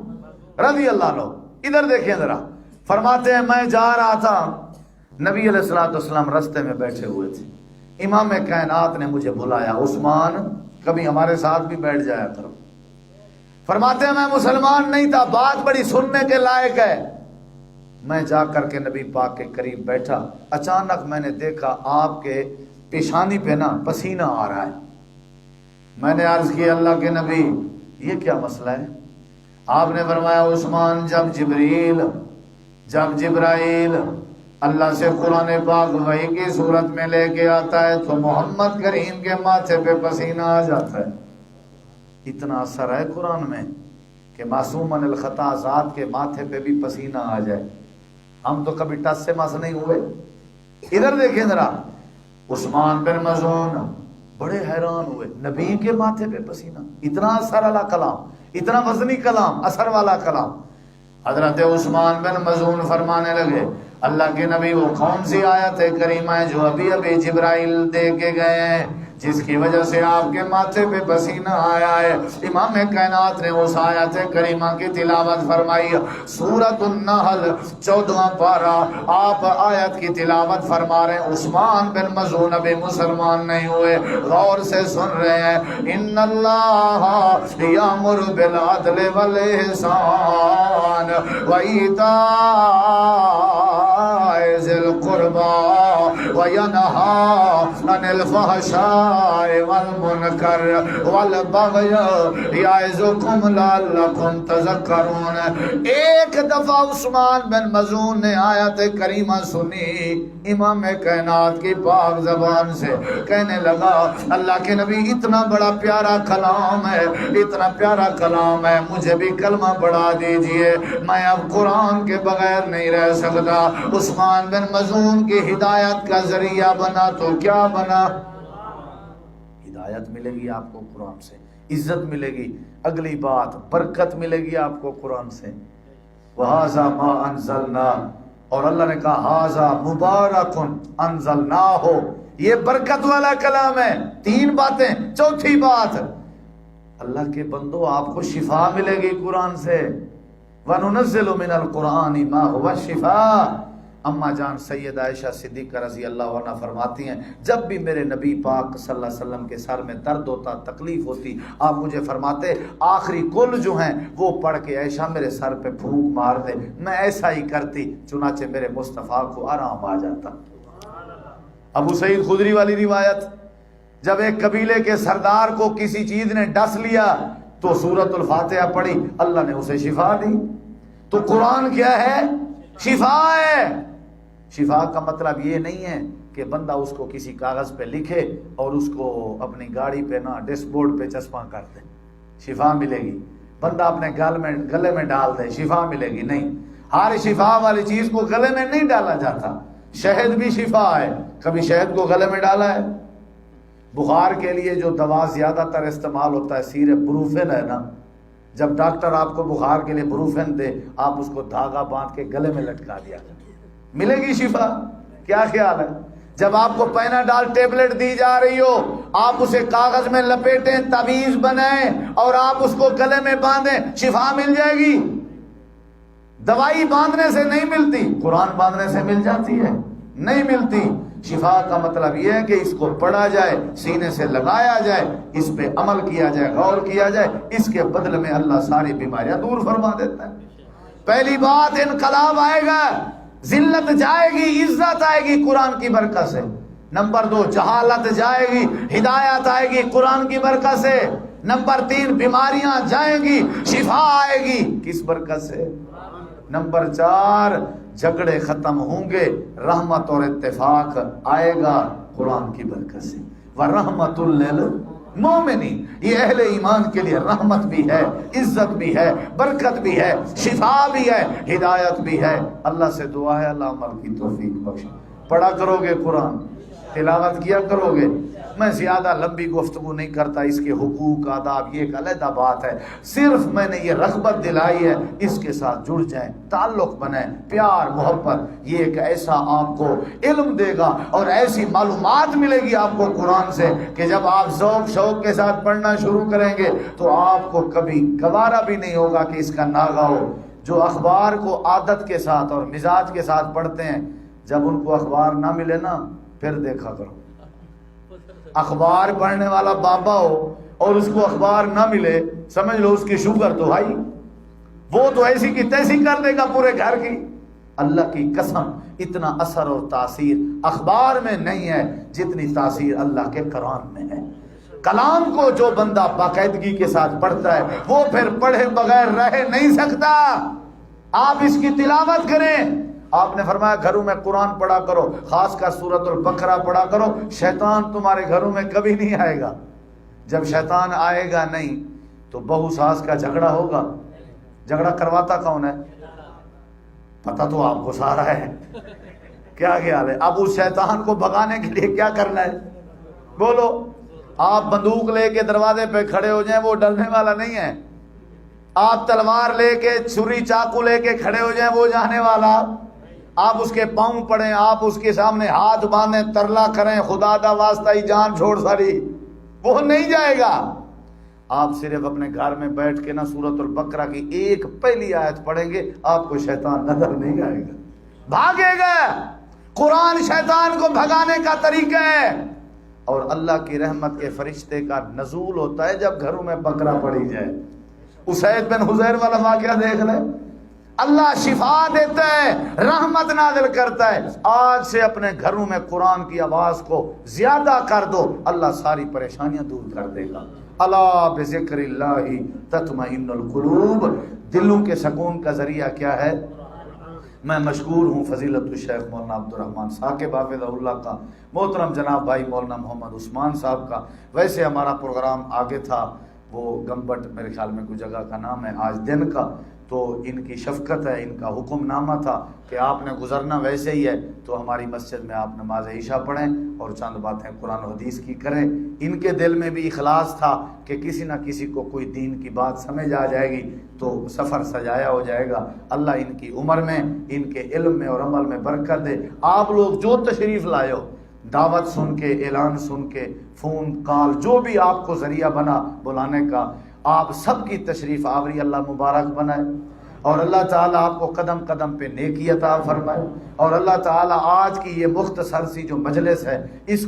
رضی اللہ عنہ۔ ادھر دیکھیں ذرا، فرماتے ہیں میں جا رہا تھا، نبی علیہ الصلوۃ والسلام راستے میں بیٹھے ہوئے تھے، امام کائنات نے مجھے بلایا، عثمان کبھی ہمارے ساتھ بھی بیٹھ جایا کرو۔ فرماتے ہیں میں مسلمان نہیں تھا، بات بڑی سننے کے لائق ہے، میں جا کر کے نبی پاک کے قریب بیٹھا، اچانک میں نے دیکھا آپ کے پیشانی پہ نا پسینہ آ رہا ہے۔ میں نے عرض کی اللہ کے نبی یہ کیا مسئلہ ہے؟ آپ نے فرمایا عثمان جب جبرائیل اللہ سے قرآن پاک وحی کی صورت میں لے کے آتا ہے تو محمد کریم کے ماتھے پہ پسینہ آ جاتا ہے۔ اتنا اثر ہے قرآن میں کہ معصوم عن الخطا ذات کے ماتھے پہ بھی پسینہ آ جائے۔ ہم تو کبھی ٹس سے مس نہیں ہوئے۔ ادھر دیکھیں ذرا، عثمان بن مظعون بڑے حیران ہوئے، نبی کے ماتھے پہ پسینہ، اتنا اثر والا کلام، اتنا وزنی کلام، اثر والا کلام۔ حضرت عثمان بن مظعون فرمانے لگے اللہ کے نبی وہ کون سی آیت کریمہ ہے جو ابھی جبرائیل دے کے گئے ہیں جس کی وجہ سے آپ کے ماتھے پہ پسینہ آیا ہے؟ امام کائنات نے اس آیت کریمہ کی تلاوت فرمائی، سورۃ النحل 14واں پارہ، آپ آیت کی تلاوت فرما رہے ہیں، عثمان بن مظعون ابھی مسلمان نہیں ہوئے، غور سے سن رہے ہیں، ان اللہ یامر بالعدل والاحسان وایتاء ذِل قُرْبَىٰ وَيَنْهَىٰ عَنِ الْفَحْشَاءِ وَالْمُنکَرِ وَالْبَغْیِ یَعِظُکُمْ لَعَلَّکُمْ تَذَکَّرُونَ۔ ایک دفعہ عثمان بن مظعون نے آیت کریمہ سنی، امام کائنات کی پاک زبان سے کہنے لگا اللہ کے نبی اتنا بڑا پیارا کلام ہے، اتنا پیارا کلام ہے، مجھے بھی کلمہ پڑھا دیجئے، میں اب قرآن کے بغیر نہیں رہ سکتا۔ عثمان بن مظعون کی ہدایت کا ذریعہ بنا تو کیا بنا؟ ہدایت ملے گی آپ کو قرآن سے، عزت ملے گی، اگلی بات برکت ملے گی آپ کو قرآن سے۔ وَهَذَا مَا أَنزَلْنَا، اور اللہ نے کہا هَذَا مُبَارَكٌ أَنزَلْنَاهُ، یہ برکت والا کلام ہے۔ تین باتیں، چوتھی بات اللہ کے بندو آپ کو شفا ملے گی قرآن سے۔ وَنُنَزِّلُ مِنَ الْقُرْآنِ مَا هُوَ شِفَاءٌ۔ اما جان سید عائشہ صدیقہ رضی اللہ عنہ فرماتی ہیں جب بھی میرے نبی پاک صلی اللہ علیہ وسلم کے سر میں درد ہوتا، تکلیف ہوتی، آپ مجھے فرماتے آخری کل جو ہیں وہ پڑھ کے عائشہ میرے سر پہ پھونک مار دے، میں ایسا ہی کرتی، چنانچہ میرے مصطفیٰ کو آرام آ جاتا۔ ابو سعید خدری والی روایت، جب ایک قبیلے کے سردار کو کسی چیز نے ڈس لیا تو سورۃ الفاتحہ پڑھی، اللہ نے اسے شفا دی۔ تو قرآن کیا ہے؟ شفا ہے۔ شفا کا مطلب یہ نہیں ہے کہ بندہ اس کو کسی کاغذ پہ لکھے اور اس کو اپنی گاڑی پہ نہ ڈیش بورڈ پہ چسپاں کر دے، شفا ملے گی۔ بندہ اپنے گلے میں ڈال دے، شفا ملے گی، نہیں۔ ہر شفا والی چیز کو گلے میں نہیں ڈالا جاتا۔ شہد بھی شفا ہے، کبھی شہد کو گلے میں ڈالا ہے؟ بخار کے لیے جو دوا زیادہ تر استعمال ہوتا ہے سیرپ بروفن ہے نا، جب ڈاکٹر آپ کو بخار کے لیے بروفن دے، آپ اس کو دھاگا باندھ کے گلے میں لٹکا دیا، ملے گی شفا؟ کیا خیال ہے؟ جب آپ کو پیناڈال ٹیبلٹ دی جا رہی ہو، آپ اسے کاغذ میں لپیٹیں، تعویذ بنائیں اور آپ اس کو گلے میں باندھیں، شفا مل جائے گی؟ دوائی باندھنے سے نہیں ملتی، قرآن باندھنے سے مل جاتی ہے؟ نہیں ملتی۔ شفا کا مطلب یہ ہے کہ اس کو پڑھا جائے، سینے سے لگایا جائے، اس پہ عمل کیا جائے، غور کیا جائے، اس کے بدلے میں اللہ ساری بیماریاں دور فرما دیتا ہے۔ پہلی بات انقلاب آئے گا، ذلت جائے گی، عزت آئے گی قرآن کی برکت سے۔ نمبر 2 جہالت جائے گی، ہدایت آئے گی قرآن کی برکت سے۔ نمبر 3 بیماریاں جائیں گی، شفا آئے گی، کس برکت سے؟ نمبر 4 جھگڑے ختم ہوں گے، رحمت اور اتفاق آئے گا قرآن کی برکت سے۔ وَرَحْمَةٌ لِّلْمُؤْمِنِينَ، یہ اہل ایمان کے لیے رحمت بھی ہے، عزت بھی ہے، برکت بھی ہے، شفا بھی ہے، ہدایت بھی ہے۔ اللہ سے دعا ہے اللہ عمل کی توفیق بخشے۔ پڑھا کرو گے قرآن، تلاوت کیا کرو گے۔ میں زیادہ لمبی گفتگو نہیں کرتا، اس کے حقوق آداب یہ ایک علیحدہ بات ہے، صرف میں نے یہ رغبت دلائی ہے اس کے ساتھ جڑ جائیں، تعلق بنائیں، پیار محبت، یہ ایک ایسا آپ کو علم دے گا اور ایسی معلومات ملے گی آپ کو قرآن سے کہ جب آپ ذوق شوق کے ساتھ پڑھنا شروع کریں گے تو آپ کو کبھی گوارا بھی نہیں ہوگا کہ اس کا ناغہ ہو۔ جو اخبار کو عادت کے ساتھ اور مزاج کے ساتھ پڑھتے ہیں، جب ان کو اخبار نہ ملے نا پھر دیکھا کرو۔ اخبار پڑھنے والا بابا ہو اور اس کو اخبار نہ ملے، سمجھ لو اس کی شوگر تو ہائی، وہ تو ایسی کی تیسی کر دے گا پورے گھر کی۔ اللہ کی قسم اتنا اثر اور تاثیر اخبار میں نہیں ہے جتنی تاثیر اللہ کے قرآن میں ہے۔ کلام کو جو بندہ باقاعدگی کے ساتھ پڑھتا ہے وہ پھر پڑھے بغیر رہ نہیں سکتا۔ آپ اس کی تلاوت کریں۔ آپ نے فرمایا گھروں میں قرآن پڑھا کرو، خاص کر سورۃ البقرہ پڑھا کرو، شیطان تمہارے گھروں میں کبھی نہیں آئے گا۔ جب شیطان آئے گا نہیں تو بہو ساس کا جھگڑا ہوگا، جھگڑا کرواتا کون ہے؟ پتہ تو آپ کو سارا ہے، کیا خیال ہے؟ اب اس شیطان کو بھگانے کے لیے کیا کرنا ہے؟ بولو۔ آپ بندوق لے کے دروازے پہ کھڑے ہو جائیں، وہ ڈرنے والا نہیں ہے۔ آپ تلوار لے کے، چھری چاقو لے کے کھڑے ہو جائیں، وہ جانے والا۔ آپ اس کے پاؤں پڑیں، آپ اس کے سامنے ہاتھ باندھیں، ترلا کریں، خدا دا واسطہ ہی جان چھوڑ ساری، وہ نہیں جائے گا۔ آپ صرف اپنے گھر میں بیٹھ کے نا سورۃ البقرہ کی ایک پہلی آیت پڑھیں گے، آپ کو شیطان نظر نہیں آئے گا، بھاگے گا۔ قرآن شیطان کو بھگانے کا طریقہ ہے۔ اور اللہ کی رحمت کے فرشتے کا نزول ہوتا ہے جب گھروں میں بقرہ پڑھی جائے۔ اسید بن حضیر والا واقعہ دیکھ لیں، اللہ شفا دیتا ہے، رحمت نازل کرتا ہے۔ آج سے اپنے گھروں میں قرآن کی آواز کو زیادہ کر دو، اللہ ساری پریشانیاں دور کر دے گا۔ الا بذکر اللہ تطمئن القلوب، دلوں کے سکون کا ذریعہ کیا ہے؟ میں مشکور ہوں فضیلت الشیخ مولانا عبدالرحمن ثاقب حافظہ اللہ کا، محترم جناب بھائی مولانا محمد عثمان صاحب کا۔ ویسے ہمارا پروگرام آگے تھا، وہ گمبٹ میرے خیال میں کوئی جگہ کا نام ہے آج دن کا، تو ان کی شفقت ہے، ان کا حکم نامہ تھا کہ آپ نے گزرنا ویسے ہی ہے، تو ہماری مسجد میں آپ نماز عشاء پڑھیں اور چند باتیں قرآن و حدیث کی کریں۔ ان کے دل میں بھی اخلاص تھا کہ کسی نہ کسی کو کوئی دین کی بات سمجھ آ جائے گی تو سفر سجایا ہو جائے گا۔ اللہ ان کی عمر میں، ان کے علم میں اور عمل میں برکت دے۔ آپ لوگ جو تشریف لائے ہو، دعوت سن کے، اعلان سن کے، فون کال جو بھی آپ کو ذریعہ بنا بلانے کا، آپ سب کی تشریف آوری اللہ مبارک بنائے، اور اللہ تعالیٰ آپ کو قدم قدم پہ نیکی عطا فرمائے، اور اللہ تعالیٰ آج کی یہ مختصر سی جو مجلس ہے اس